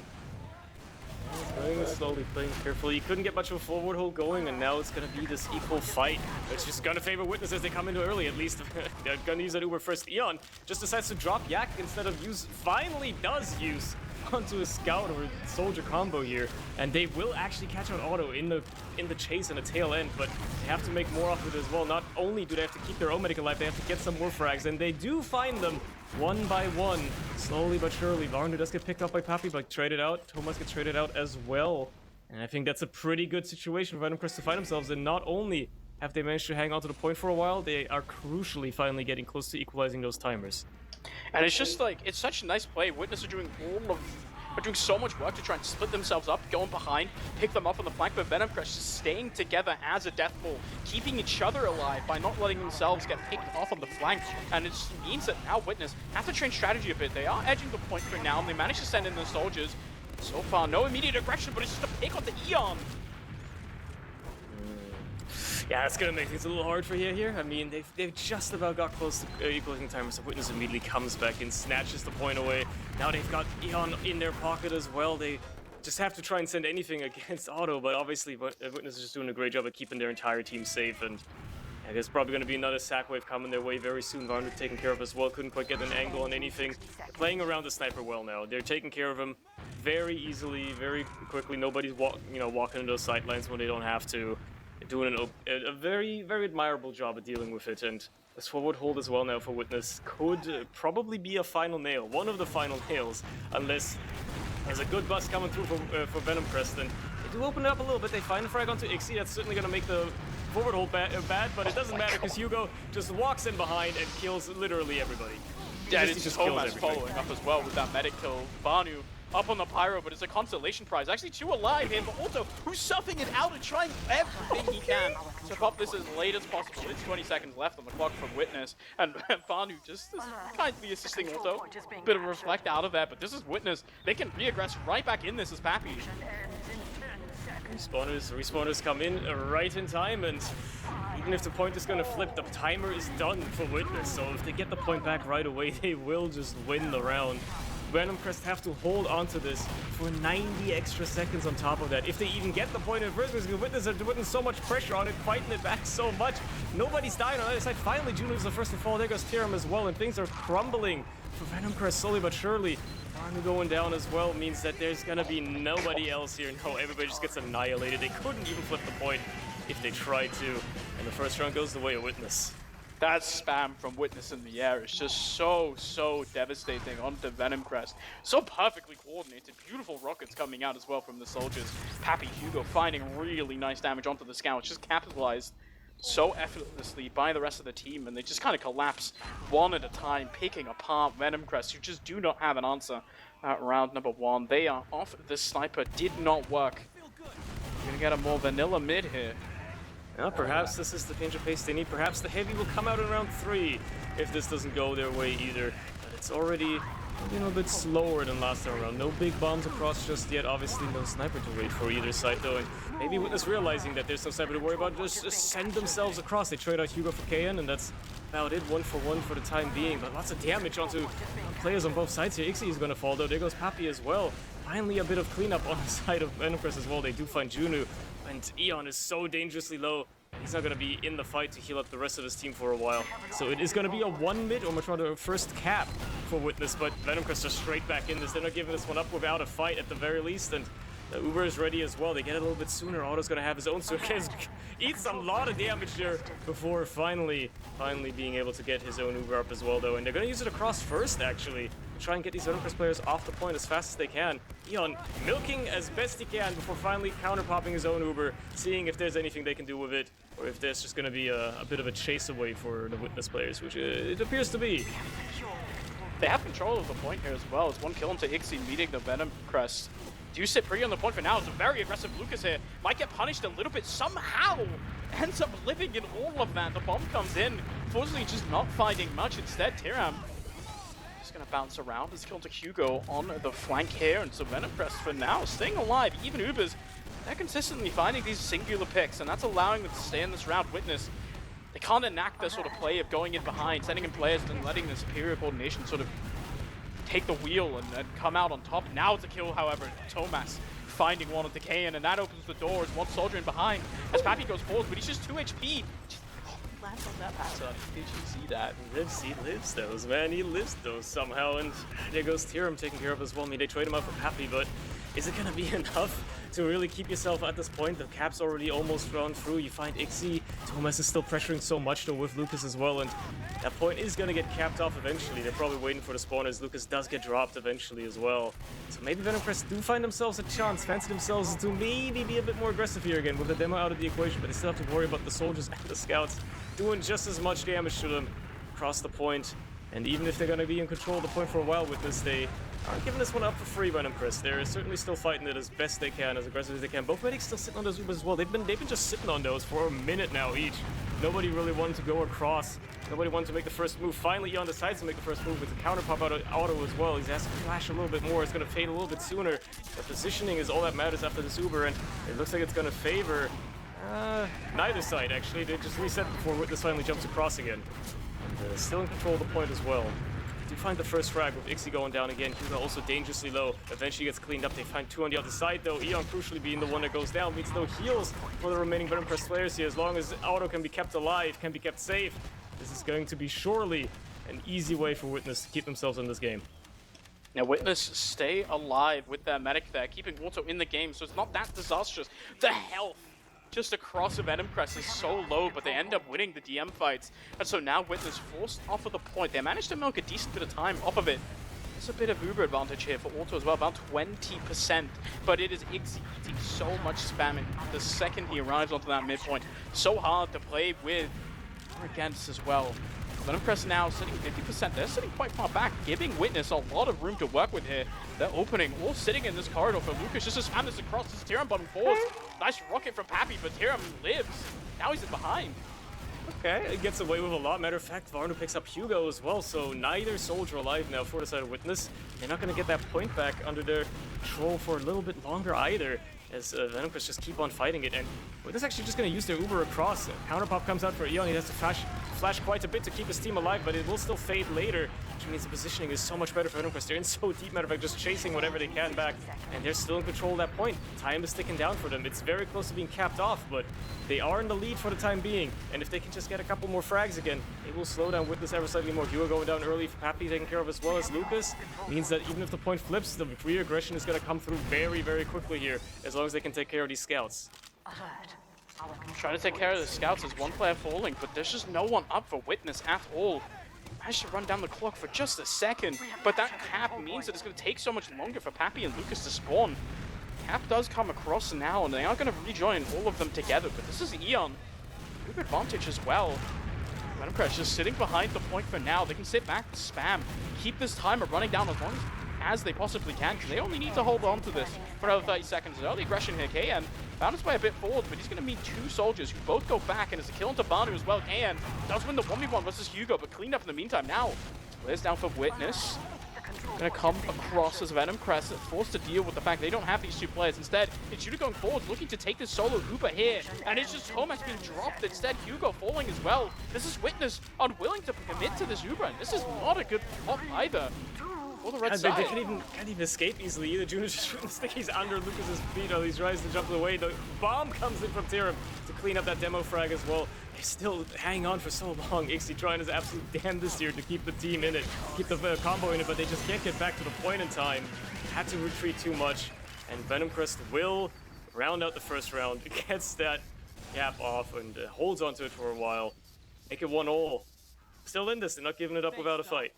Playing slowly, playing carefully. You couldn't get much of a forward hold going, and now it's going to be this equal fight. It's just going to favor Witness as they come into early, at least. They're going to use that Uber first. Eon just decides to drop Yak instead of finally does use onto a scout or soldier combo here, and they will actually catch out Auto in the chase and the tail end, but they have to make more of it as well. Not only do they have to keep their own medic alive, they have to get some more frags, and they do find them one by one, slowly but surely. Varnu does get picked up by Pappy, but traded out. Thomas gets traded out as well, and I think that's a pretty good situation for Venomcrest to find themselves. And not only have they managed to hang on to the point for a while, they are crucially finally getting close to equalizing those timers. And it's just like, it's such a nice play. Witness are doing so much work to try and split themselves up, going behind, pick them up on the flank, but Venomcrest just staying together as a death ball, keeping each other alive by not letting themselves get picked off on the flank. And it means that now Witness have to change strategy a bit. They are edging the point for now, and they manage to send in the soldiers. So far, no immediate aggression, but it's just a pick on the Eon. Yeah, that's gonna make things a little hard for you here. I mean, they've just about got close to equalizing time, so Witness immediately comes back and snatches the point away. Now they've got Eon in their pocket as well. They just have to try and send anything against Auto, but obviously Witness is just doing a great job at keeping their entire team safe. And And there's probably going to be another sack wave coming their way very soon. Varnu taken care of as well. Couldn't quite get an angle on anything. Playing around the sniper well now. They're taking care of him very easily, very quickly. Nobody's walking into those sidelines when they don't have to. They're doing a very, very admirable job at dealing with it. And this forward hold as well now for Witness could probably be a final nail. One of the final nails, unless there's a good bust coming through for Venomcrest. And they do open it up a little bit. They find the frag onto Ixie. That's certainly going to make the forward hold bad, but it doesn't matter because Hugo just walks in behind and kills literally everybody. Yeah, it's just Thomas following up as well with that medic kill. Varnu up on the pyro, but it's a consolation prize. Actually 2 alive here, but also who's suffing it out and trying everything he can to pop this as late as possible. It's 20 seconds left on the clock from Witness, and Varnu just kindly assisting also. Bit of a reflect out of that, but this is Witness. They can re-aggress right back in this as Pappy. Respawners come in right in time, and even if the point is going to flip, the timer is done for Witness. So if they get the point back right away, they will just win the round. Venomcrest have to hold on to this for 90 extra seconds on top of that. If they even get the point in first place, because Witness are putting so much pressure on it, fighting it back so much. Nobody's dying on the other side. Finally, Juno's the first to fall. There goes Tyram as well, and things are crumbling for Venomcrest slowly but surely. Varnu going down as well means that there's gonna be nobody else here. No, everybody just gets annihilated. They couldn't even flip the point if they tried to. And the first round goes the way of Witness. That spam from Witness in the air is just so devastating onto Venomcrest. So perfectly coordinated. Beautiful rockets coming out as well from the soldiers. Pappy Hugo finding really nice damage onto the scouts. Just capitalized so effortlessly by the rest of the team, and they just kind of collapse one at a time, picking apart Venomcrest, who just do not have an answer at round number 1. They are off. The sniper did not work. We're gonna get a more vanilla mid here. Well, perhaps this is the change of pace they need. Perhaps the heavy will come out in round 3 if this doesn't go their way either. But it's already a bit slower than last time around. No big bombs across just yet. Obviously, no sniper to wait for either side, though. And maybe Witness realizing that there's no sniper to worry about, just send themselves across. They trade out Hugo for KN, and that's about it. 1 for 1 for the time being. But lots of damage onto players on both sides here. Ixie is going to fall, though. There goes Pappy as well. Finally, a bit of cleanup on the side of Venomcrest as well. They do find Juno. And Eon is so dangerously low. He's not going to be in the fight to heal up the rest of his team for a while. So it is going to be a 1 mid, or we're trying to first cap for Witness, but Venomcrest are straight back in this. They're not giving this one up without a fight at the very least, and the Uber is ready as well. They get it a little bit sooner. Otto's going to have his own suitcase. Eats a lot of damage there before finally being able to get his own Uber up as well, though. And they're going to use it across first, actually. Try and get these Venomcrest players off the point as fast as they can. Eon milking as best he can before finally counter-popping his own Uber, seeing if there's anything they can do with it, or if there's just going to be a bit of a chase away for the Witness players, which it appears to be. They have control of the point here as well. It's 1 kill into Ixie meeting the Venomcrest. Do sit pretty on the point for now. It's a very aggressive Lucas here. Might get punished a little bit. Somehow ends up living in all of that. The bomb comes in. Fortunately, just not finding much. Instead, Tyram just going to bounce around. It's killed to Hugo on the flank here. And so Venomcrest for now staying alive. Even Ubers, they're consistently finding these singular picks, and that's allowing them to stay in this round. Witness, they can't enact the sort of play of going in behind, sending in players, and then letting the superior coordination sort of take the wheel and come out on top. Now it's a kill, however. Thomas finding one of the KN, and that opens the door as one soldier in behind as Pappy goes forward, but he's just 2 HP. Lands on that pass. Did you see that? He lives those, man. He lives those somehow, and there goes Tyram taken care of as well. I mean, they trade him out for Pappy, but is it gonna be enough to really keep yourself at this point? The cap's already almost run through. You find Ixie. Thomas is still pressuring so much though with Lucas as well, and that point is gonna get capped off eventually. They're probably waiting for the spawners. Lucas does get dropped eventually as well. So maybe Venomcrest do find themselves a chance, fancy themselves to maybe be a bit more aggressive here again with the demo out of the equation, but they still have to worry about the soldiers and the scouts doing just as much damage to them across the point. And even if they're going to be in control of the point for a while with this, they aren't giving this one up for free, Venomcrest. They're certainly still fighting it as best they can, as aggressive as they can. Both medics still sitting on those Ubers as well. They've been just sitting on those for a minute now each. Nobody really wanted to go across. Nobody wanted to make the first move. Finally, Eon decides to make the first move with the counter pop out of Auto as well. He's asked to flash a little bit more. It's going to fade a little bit sooner. The positioning is all that matters after this Uber, and it looks like it's going to favor neither side, actually. They just reset before Witness finally jumps across again. And still in control of the point as well. They find the first frag with Ixie going down again. Hugo also dangerously low. Eventually gets cleaned up. They find 2 on the other side though. Eon crucially being the one that goes down. Means no heals for the remaining Venomcrest players here. As long as Auto can be kept alive, can be kept safe, this is going to be surely an easy way for Witness to keep themselves in this game. Now, Witness stay alive with their medic there, keeping Auto in the game, so it's not that disastrous. The health just across the Venomcrest is so low, but they end up winning the DM fights. And so now Witness forced off of the point. They managed to milk a decent bit of time off of it. There's a bit of Uber advantage here for Auto as well, about 20%. But it is Ixie eating so much spamming the second he arrives onto that midpoint. So hard to play with or against as well. Venomcrest now sitting 50%. They're sitting quite far back, giving Witness a lot of room to work with here. They're opening, all sitting in this corridor for Lucas. Just to spam this across his Tyram bottom forwards. Nice rocket from Pappy, but Tyram lives. Now he's in behind. Okay, it gets away with a lot. Matter of fact, Varno picks up Hugo as well, so neither soldier alive now for the side of Witness. They're not going to get that point back under their control for a little bit longer either, as Venomcrest just keep on fighting it. And Witness actually just going to use their Uber across. Counterpop comes out for Eon. He has to flash quite a bit to keep his team alive, but it will still fade later, which means the positioning is so much better for Venomcrest. They're in so deep, matter of fact, just chasing whatever they can back, and they're still in control of that point. Time is ticking down for them. It's very close to being capped off, but they are in the lead for the time being, and if they can just get a couple more frags again, it will slow down Witness ever slightly more. Hugo going down early, Pappy taken care of as well as Lucas, means that even if the point flips, the re-aggression is going to come through very, very quickly here, as long as they can take care of these scouts. Trying to take care of the scouts as one player falling, but there's just no one up for Witness at all. Managed to run down the clock for just a second, but that cap means that it's going to take so much longer for Pappy and Lucas to spawn. Cap does come across now, and they are going to rejoin all of them together, but this is Eon. Good advantage as well. Venomcrest just sitting behind the point for now. They can sit back and spam, keep this timer running down as long as they possibly can, because they only need to hold on to this for another 30 seconds. Early aggression here, KN found his way a bit forward, but he's going to meet 2 soldiers who both go back, and it's a kill onto Banu as well. KN does win the 1v1 versus Hugo, but cleaned up in the meantime now. Players down for Witness. Going to come across as Venomcrest, forced to deal with the fact they don't have these 2 players. Instead, it's Judah going forward, looking to take this solo Uber here, and it's just Tomas being dropped. Instead, Hugo falling as well. This is Witness unwilling to commit to this Uber, and this is not a good pop either. For the red side. They can't even escape easily either. Juno's just shooting the stick. He's under Lucas's feet while he tries to jump away. The bomb comes in from Tyram to clean up that demo frag as well. They still hang on for so long. Ixie trying his absolute damnedest here to keep the team in it, keep the combo in it, but they just can't get back to the point in time. Had to retreat too much, and Venomcrest will round out the first round, gets that gap off, and holds onto it for a while. Make it 1-all. Still in this, they're not giving it up without a fight.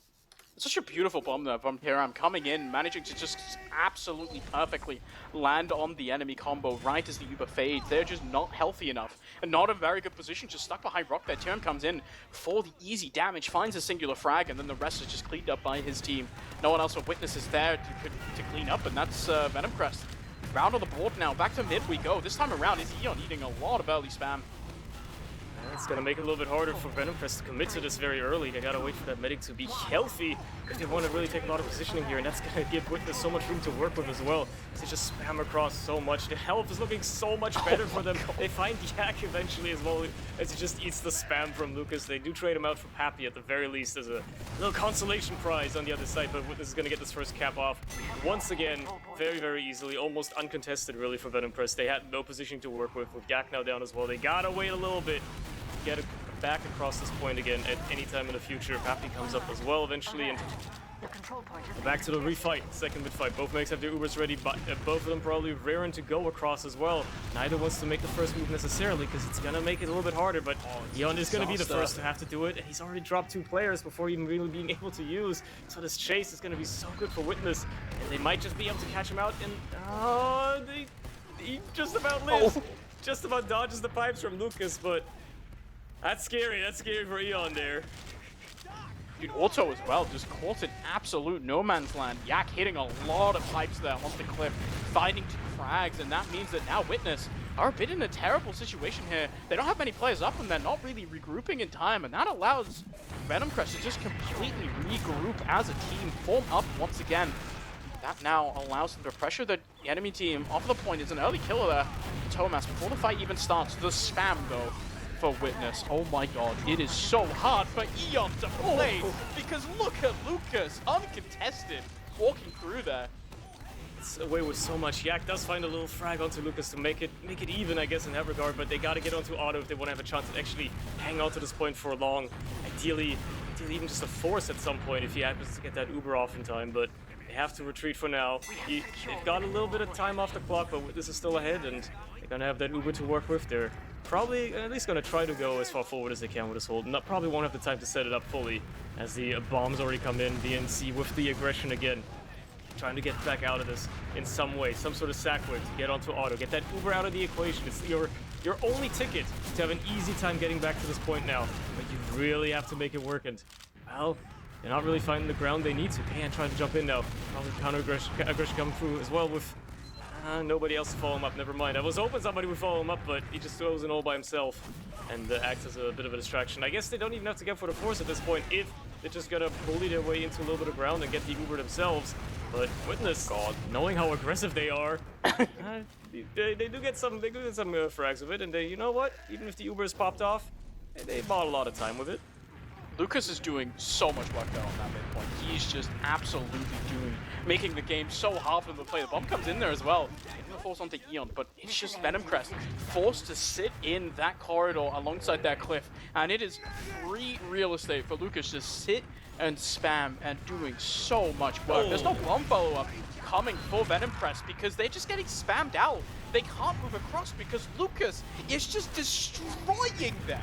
Such a beautiful bomb there from Tyram, coming in, managing to just absolutely perfectly land on the enemy combo right as the Uber fades. They're just not healthy enough and not in a very good position, just stuck behind rock there. Tyram comes in for the easy damage, finds a singular frag, and then the rest is just cleaned up by his team. No one else but Witness is there to clean up, and that's Venomcrest. Round on the board now, back to mid we go. This time around, is Eon eating a lot of early spam. It's going to make it a little bit harder for Venomcrest to commit to this very early. They got to wait for that medic to be healthy because they want to really take a lot of positioning here, and that's going to give Witness so much room to work with as well. They just spam across so much. The health is looking so much better for them. They find Yak eventually as well as he just eats the spam from Lucas. They do trade him out for Pappy at the very least as a little consolation prize on the other side, but Witness is going to get this first cap off once again very, very easily, almost uncontested really for Venomcrest. They had no position to work with Yak now down as well. They got to wait a little bit. Get it back across this point again at any time in the future. Pappy comes up as well eventually, and back to the refight, second mid fight. Both makes have their Ubers ready, but both of them probably raring to go across as well. Neither wants to make the first move necessarily because it's gonna make it a little bit harder, but Eon is gonna be the first to have to do it, and he's already dropped 2 players before even really being able to use. So this chase is gonna be so good for Witness, and they might just be able to catch him out, and he just about lives. Just about dodges the pipes from Lucas, but that's scary for Eon there. Dude, Auto as well, just caught in absolute no man's land. Yak hitting a lot of pipes there onto the cliff, finding 2 frags, and that means that now Witness are a bit in a terrible situation here. They don't have many players up, and they're not really regrouping in time, and that allows Venomcrest to just completely regroup as a team, form up once again. That now allows them to pressure the enemy team off the point. It's an early killer there. Tomas, before the fight even starts, the spam though. for Witness. Oh my god, it is so hard for Eon to play because look at Lucas, uncontested, walking through there. It's away with so much. Yak does find a little frag onto Lucas to make it even, I guess, in that regard, but they gotta get onto auto if they want to have a chance to actually hang on to this point for long. Ideally even just a force at some point if he happens to get that Uber off in time, but they have to retreat for now. They've got a little bit of time off the clock, but Witness is still ahead, and they're gonna have that Uber to work with. They're probably at least gonna try to go as far forward as they can with this hold. Probably won't have the time to set it up fully, as the bombs already come in. DNC with the aggression again, trying to get back out of this in some way, some sort of sack whip to get onto auto, get that Uber out of the equation. It's your only ticket to have an easy time getting back to this point now, but you really have to make it work, and well, they're not really finding the ground they need to. Can't try to jump in now. Probably counter-aggression coming through as well with nobody else to follow him up. Never mind. I was hoping somebody would follow him up, but he just throws it all by himself and acts as a bit of a distraction. I guess they don't even have to go for the force at this point if they're just gonna bully their way into a little bit of ground and get the Uber themselves. But Witness, God, knowing how aggressive they are, they do get some frags of it, and they, you know what? Even if the Uber is popped off, they bought a lot of time with it. Lucas is doing so much work there on that midpoint. He's just absolutely making the game so hard for them to play. The bomb comes in there as well. It falls onto Eon, but it's just Venomcrest forced to sit in that corridor alongside that cliff, and it is free real estate for Lucas to sit and spam and doing so much work. There's no bomb follow-up coming for Venomcrest because they're just getting spammed out. They can't move across because Lucas is just destroying them.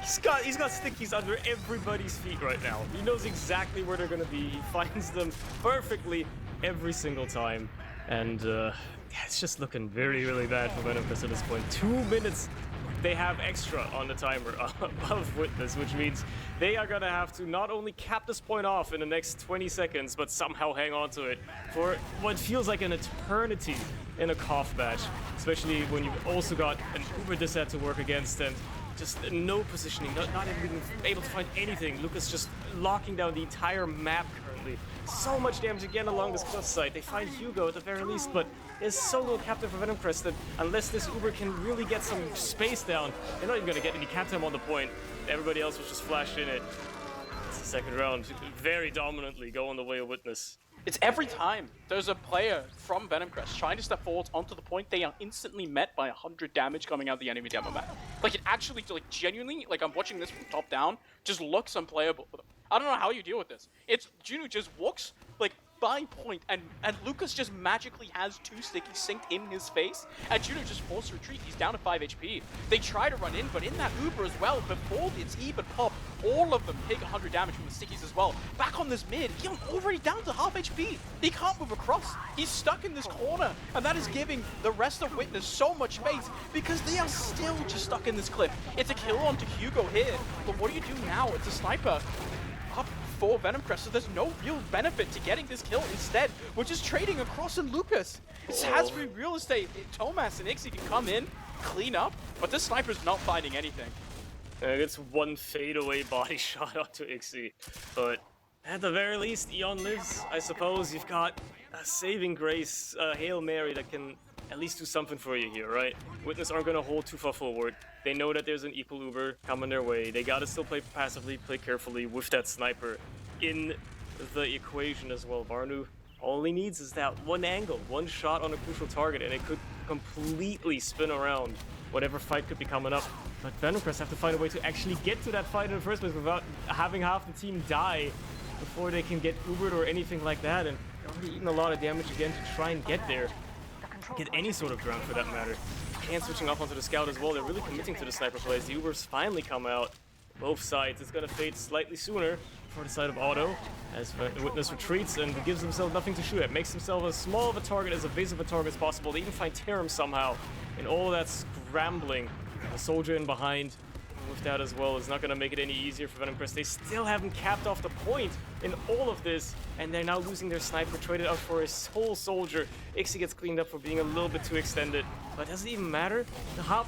He's got stickies under everybody's feet right now. He knows exactly where they're gonna be. He finds them perfectly every single time. And it's just looking very, really bad for Venomcrest at this point. 2 minutes they have extra on the timer above Witness, which means they are gonna have to not only cap this point off in the next 20 seconds, but somehow hang on to it for what feels like an eternity in a cough batch. Especially when you've also got an Uber disset to work against and just no positioning, not even able to find anything. Lucas just locking down the entire map currently. So much damage again along this cliff side. They find Hugo at the very least, but there's so little captain for Venomcrest that unless this Uber can really get some space down, they're not even going to get any cap time on the point. Everybody else was just flashed in it. It's the second round. Very dominantly going the way of Witness. It's every time there's a player from Venomcrest trying to step forward onto the point, they are instantly met by 100 damage coming out the enemy demo map. Like, it actually, like, genuinely, like, I'm watching this from top down, just looks unplayable. I don't know how you deal with this. It's, Juno just walks, like, by point, and Lucas just magically has 2 stickies synced in his face, and Juno just forced retreat. He's down to 5 HP. They try to run in, but in that Uber as well, before it's even popped, all of them take 100 damage from the stickies as well. Back on this mid, he's already down to half HP. He can't move across. He's stuck in this corner, and that is giving the rest of Witness so much space because they are still just stuck in this cliff. It's a kill onto Hugo here, but what do you do now? It's a sniper up for Venomcrest, so there's no real benefit to getting this kill. Instead, we're just trading across in Lucas. This has free real estate. Thomas and Ixie can come in, clean up, but this sniper's not finding anything. It's one fadeaway body shot onto Ixie, but at the very least, Eon lives. I suppose you've got a saving grace, a Hail Mary that can at least do something for you here, right? Witness aren't going to hold too far forward. They know that there's an equal Uber coming their way. They got to still play passively, play carefully with that sniper in the equation as well. Varnu, all he needs is that one angle, one shot on a crucial target, and it could completely spin around whatever fight could be coming up. But Venomcrest have to find a way to actually get to that fight in the first place without having half the team die before they can get Ubered or anything like that. And they're already eating a lot of damage again to try and get there. Get any sort of ground for that matter. And switching off onto the scout as well. They're really committing to the sniper plays. The Ubers finally come out. Both sides. It's going to fade slightly sooner for the side of Auto as Witness retreats and gives himself nothing to shoot at. Makes himself as small of a target, as evasive a target as possible. They even find Tarum somehow in all of that scrambling. The soldier in behind with that as well is not going to make it any easier for Venomcrest. They still haven't capped off the point in all of this, and they're now losing their sniper, traded out for his whole soldier. Ixie gets cleaned up for being a little bit too extended, but does it even matter?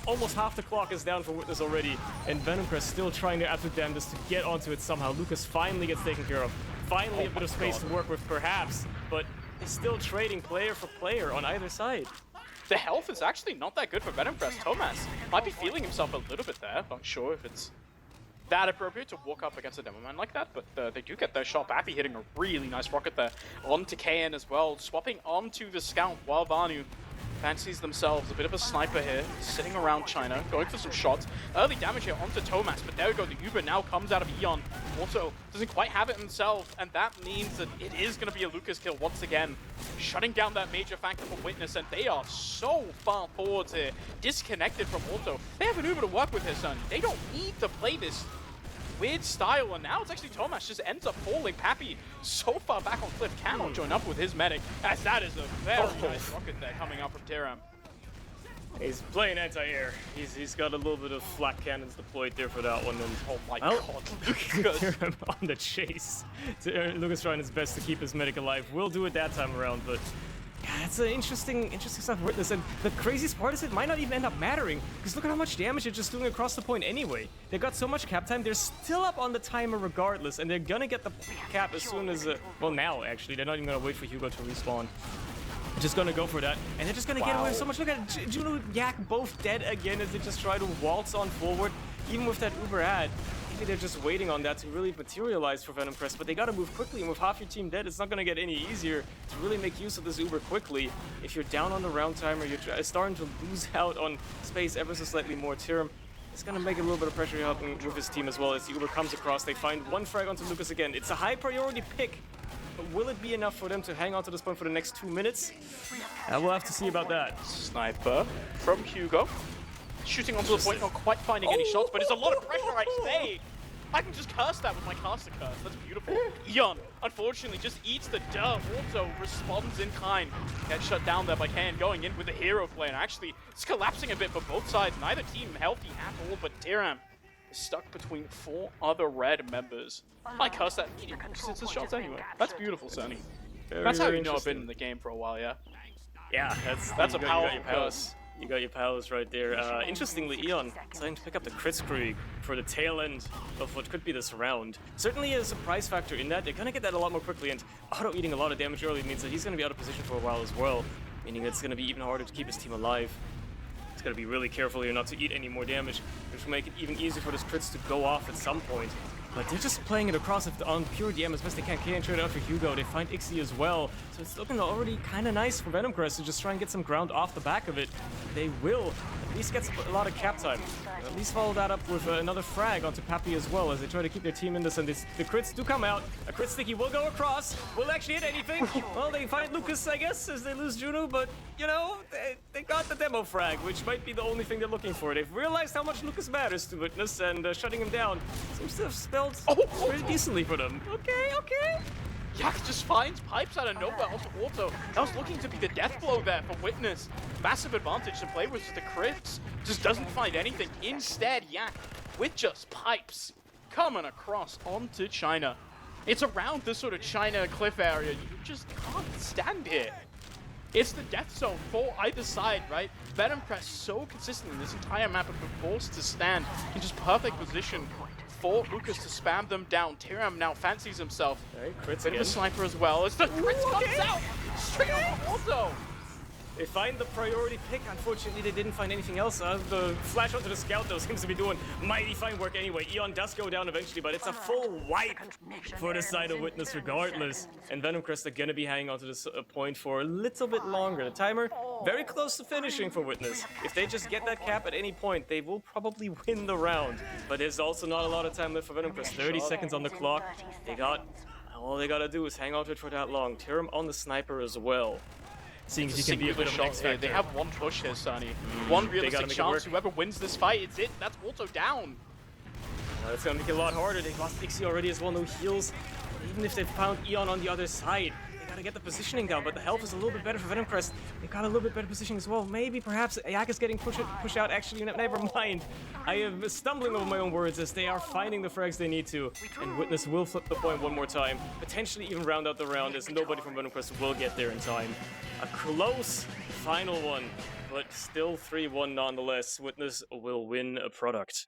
Almost half the clock is down for Witness already, and Venomcrest still trying their absolute damnedest to get onto it somehow. Lucas finally gets taken care of. Finally a bit of space to work with, perhaps, but he's still trading player for player on either side. The health is actually not that good for Venomcrest. Thomas might be feeling himself a little bit there. Not sure if it's that appropriate to walk up against a demo man like that, but they do get their shot. Bappy hitting a really nice rocket there onto KN as well, swapping onto the scout while Vanu fancies themselves a bit of a sniper here, sitting around China, going for some shots. Early damage here onto Thomas, but there we go, the Uber now comes out of Eon. Also, doesn't quite have it himself, and that means that it is going to be a Lucas kill once again, shutting down that major factor for Witness, and they are so far forwards here, disconnected from Auto. They have an Uber to work with here, son. They don't need to play this weird style, and now it's actually Thomas just ends up falling. Pappy so far back on cliff cannot join up with his medic, as that is a very nice rocket there coming up from Tiram. He's playing anti-air. He's got a little bit of flak cannons deployed there for that one. And oh my god, Lucas on the chase. Lucas trying his best to keep his medic alive. Will do it that time around, but yeah, it's an interesting stuff to witness. And the craziest part is it might not even end up mattering, because look at how much damage it's just doing across the point anyway. They've got so much cap time. They're still up on the timer regardless, and they're gonna get the cap as soon as well, now actually. They're not even gonna wait for Hugo to respawn. They're just gonna go for that, and they're just gonna get away with so much. Look at Juno, Yak both dead again as they just try to waltz on forward, even with that Uber ad. Maybe they're just waiting on that to really materialize for Venomcrest, but they gotta move quickly, and with half your team dead, it's not gonna get any easier to really make use of this Uber quickly. If you're down on the round timer, you're starting to lose out on space ever so slightly more. Tiram is gonna make a little bit of pressure helping with his team as well. As the Uber comes across, they find one frag onto Lucas again. It's a high priority pick, but will it be enough for them to hang on to this point for the next 2 minutes? We'll have to see about that. Sniper from Hugo. Shooting onto the point, not quite finding any shots, but it's a lot of pressure, I say. I can just curse that with my caster curse. That's beautiful. Eon, unfortunately, just eats the dirt. Also responds in kind. Gets shut down there by KN, going in with a hero play. And actually, it's collapsing a bit for both sides. Neither team healthy at all, but Tiram is stuck between 4 other red members. I curse that since the shots anyway. That's beautiful, Sonny. That's how you know I've been in the game for a while, yeah? Yeah, that's a powerful curse. You got your pals right there. Interestingly, Eon starting to pick up the Kritzkrieg for the tail end of what could be this round. Certainly a surprise factor in that. They're going to get that a lot more quickly, and Auto eating a lot of damage early means that he's going to be out of position for a while as well, meaning it's going to be even harder to keep his team alive. He's got to be really careful here not to eat any more damage, which will make it even easier for this crits to go off at some point. But they're just playing it across on pure DM as best they can. KN trade out for Hugo. They find Ixie as well. So it's looking already kind of nice for Venomcrest to just try and get some ground off the back of it. They will at least get a lot of cap time. At least follow that up with another frag onto Pappy as well as they try to keep their team in this. And the crits do come out. A crit sticky will go across. Will actually hit anything. Well, they find Lucas, I guess, as they lose Juno. But, you know, they got the demo frag, which might be the only thing they're looking for. They've realized how much Lucas matters to Witness, and shutting him down seems to have spelled pretty decently for them. Okay. Yak just finds pipes out of nowhere onto Auto. That was looking to be the death blow there for Witness. Massive advantage to play with the crits. Just doesn't find anything. Instead, Yak, with just pipes, coming across onto China. It's around this sort of China cliff area. You just can't stand here. It's the death zone for either side, right? Venomcrest so consistently this entire map have been forced to stand in just perfect position for Lucas to spam them down. Tiram now fancies himself. Okay, crits bit again. of a sniper as well. As the crits comes out straight off Auto. They find the priority pick. Unfortunately, they didn't find anything else. The flash onto the scout, though, seems to be doing mighty fine work anyway. Eon does go down eventually, but it's a full wipe for the side of Witness regardless. And Venomcrest are going to be hanging onto this point for a little bit longer. The timer, very close to finishing for Witness. If they just get that cap at any point, they will probably win the round. But there's also not a lot of time left for Venomcrest. 30 seconds on the clock. All they got to do is hang on to it for that long. Tiram on the sniper as well. Seeing if he can be a bit of an X factor. They have one push here, Sonny. One realistic chance. Whoever wins this fight, it's it. That's Auto down. That's gonna make it a lot harder. They lost Ixie already as well, no heals. Even if they've found Eon on the other side, they gotta get the positioning down. But the health is a little bit better for Venomcrest. They got a little bit better positioning as well. Maybe, perhaps, Yak is getting pushed out. Actually, never mind. I am stumbling over my own words as they are finding the frags they need to. And Witness will flip the point one more time. Potentially even round out the round as nobody from Venomcrest will get there in time. A close final one, but still 3-1 nonetheless. Witness will win a product.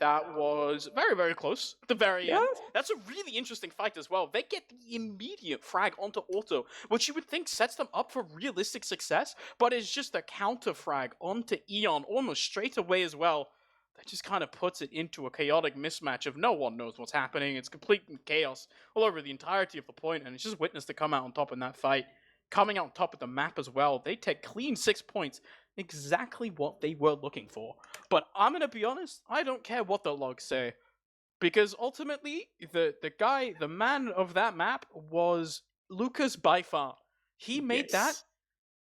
That was very, very close at the very Yeah. end. That's a really interesting fight as well. They get the immediate frag onto auto, which you would think sets them up for realistic success, but it's just a counter frag onto Eon almost straight away as well. That just kind of puts it into a chaotic mismatch of no one knows what's happening. It's complete chaos all over the entirety of the point, and it's just Witness to come out on top in that fight. Coming out on top of the map as well. They take clean 6 points. Exactly what they were looking for. But I'm going to be honest, I don't care what the logs say. Because ultimately, the man of that map was Lucas by far. He made that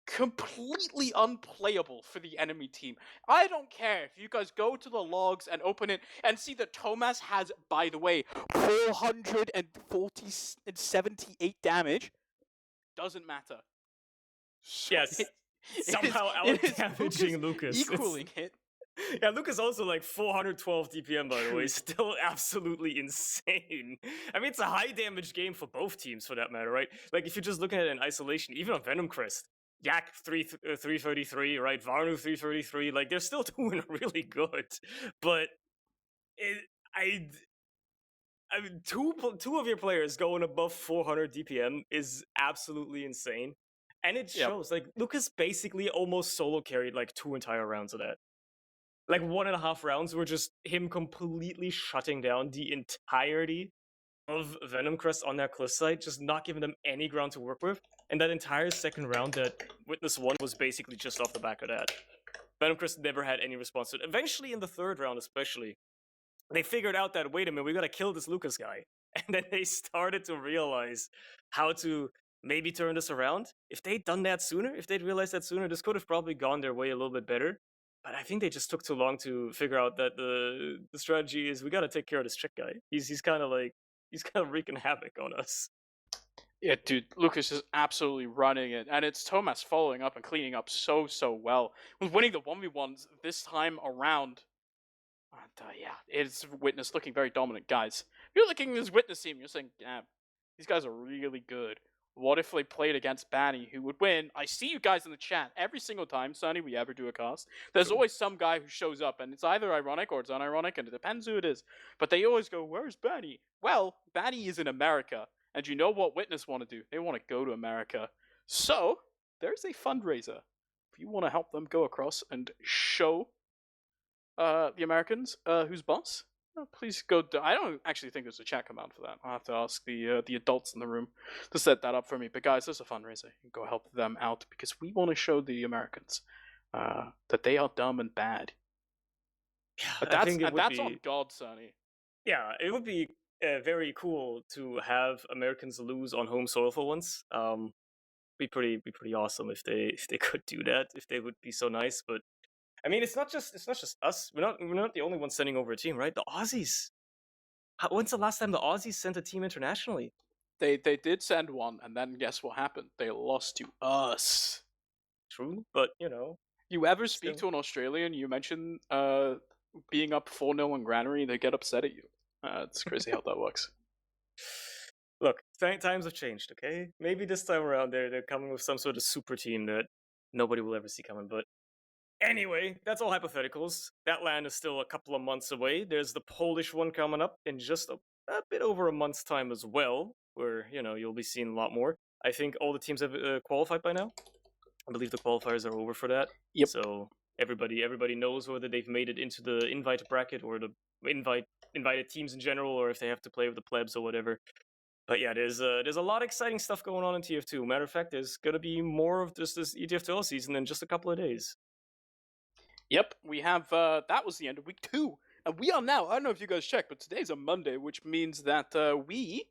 completely unplayable for the enemy team. I don't care if you guys go to the logs and open it and see that Thomas has, by the way, 478 damage. Doesn't matter. Yes. Somehow out-damaging Lucas. Equaling it. Yeah, Lucas also like 412 DPM, by the way. Still absolutely insane. I mean, it's a high damage game for both teams, for that matter, right? Like, if you're just looking at it in isolation, even on Venomcrest, Yak 333, right? Varnu 333, like, they're still doing really good. But I mean, two of your players going above 400 DPM is absolutely insane. And it shows, like, Lucas basically almost solo carried like 2 entire rounds of that. Like 1.5 rounds were just him completely shutting down the entirety of Venomcrest on that cliffside, just not giving them any ground to work with. And that entire second round that Witness won was basically just off the back of that. Venomcrest never had any response to it. Eventually, in the third round especially, they figured out that, wait a minute, we gotta kill this Lucas guy. And then they started to realize how to maybe turn this around. If they'd done that sooner, if they'd realized that sooner, this could have probably gone their way a little bit better. But I think they just took too long to figure out that the strategy is we gotta take care of this chick guy. He's kind of wreaking havoc on us. Yeah, dude, Lucas is absolutely running it, and it's Thomas following up and cleaning up so well. With winning the 1v1s this time around. And yeah, it's Witness looking very dominant, guys. If you're looking at this Witness team, you're saying, yeah, these guys are really good. What if they played against Banny, who would win? I see you guys in the chat every single time, Sonny, we ever do a cast. There's always some guy who shows up, and it's either ironic or it's unironic, and it depends who it is. But they always go, where's Banny? Well, Banny is in America, and you know what Witness want to do? They want to go to America. So, there's a fundraiser. If you want to help them go across and show the Americans who's boss, please go. I don't actually think there's a chat command for that. I'll have to ask the adults in the room to set that up for me. But guys, there's a fundraiser. You can go help them out because we want to show the Americans that they are dumb and bad. But that's on God, Sonny. Yeah, it would be very cool to have Americans lose on home soil for once. Be pretty awesome if they could do that. If they would be so nice, but. I mean, it's not just us. We're not the only ones sending over a team, right? The Aussies. When's the last time the Aussies sent a team internationally? They did send one, and then guess what happened? They lost to us. True, but you know. You ever speak to an Australian? You mention being up 4-0 in Granary, they get upset at you. It's crazy how that works. Look, times have changed. Okay, maybe this time around they're coming with some sort of super team that nobody will ever see coming, but. Anyway, that's all hypotheticals. That land is still a couple of months away. There's the Polish one coming up in just a bit over a month's time as well, where, you know, you'll be seeing a lot more. I think all the teams have qualified by now. I believe the qualifiers are over for that. Yep. So everybody knows whether they've made it into the invite bracket or the invited teams in general, or if they have to play with the plebs or whatever. But yeah, there's a lot of exciting stuff going on in TF2. Matter of fact, there's going to be more of this ETF2L season in just a couple of days. Yep, we have, that was the end of week 2. And we are now, I don't know if you guys checked, but today's a Monday, which means that we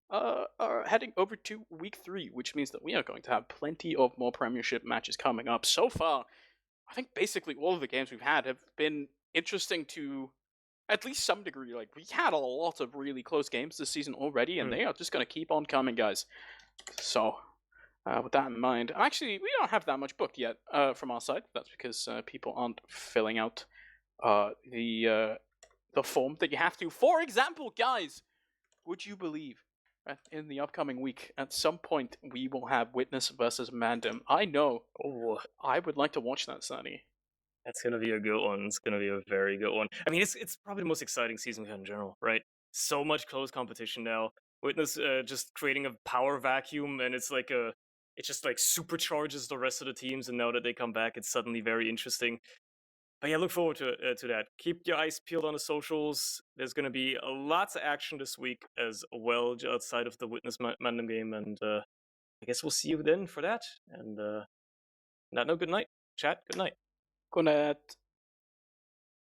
are heading over to week 3, which means that we are going to have plenty of more Premiership matches coming up. So far, I think basically all of the games we've had have been interesting to at least some degree. Like, we had a lot of really close games this season already, and they are just going to keep on coming, guys. So... with that in mind, actually, we don't have that much booked yet from our side. That's because people aren't filling out the form that you have to. For example, guys, would you believe in the upcoming week, at some point, we will have Witness versus Mandem? I know. Oh. I would like to watch that, Sonny. That's gonna be a good one. It's gonna be a very good one. I mean, it's probably the most exciting season we've had in general, right? So much close competition now. Witness just creating a power vacuum, and it just like supercharges the rest of the teams. And now that they come back, it's suddenly very interesting. But yeah, look forward to that. Keep your eyes peeled on the socials. There's gonna be lots of action this week as well, outside of the Witness Mandem game, and I guess we'll see you then for that. And on that note, good night, chat. Good night. Good night.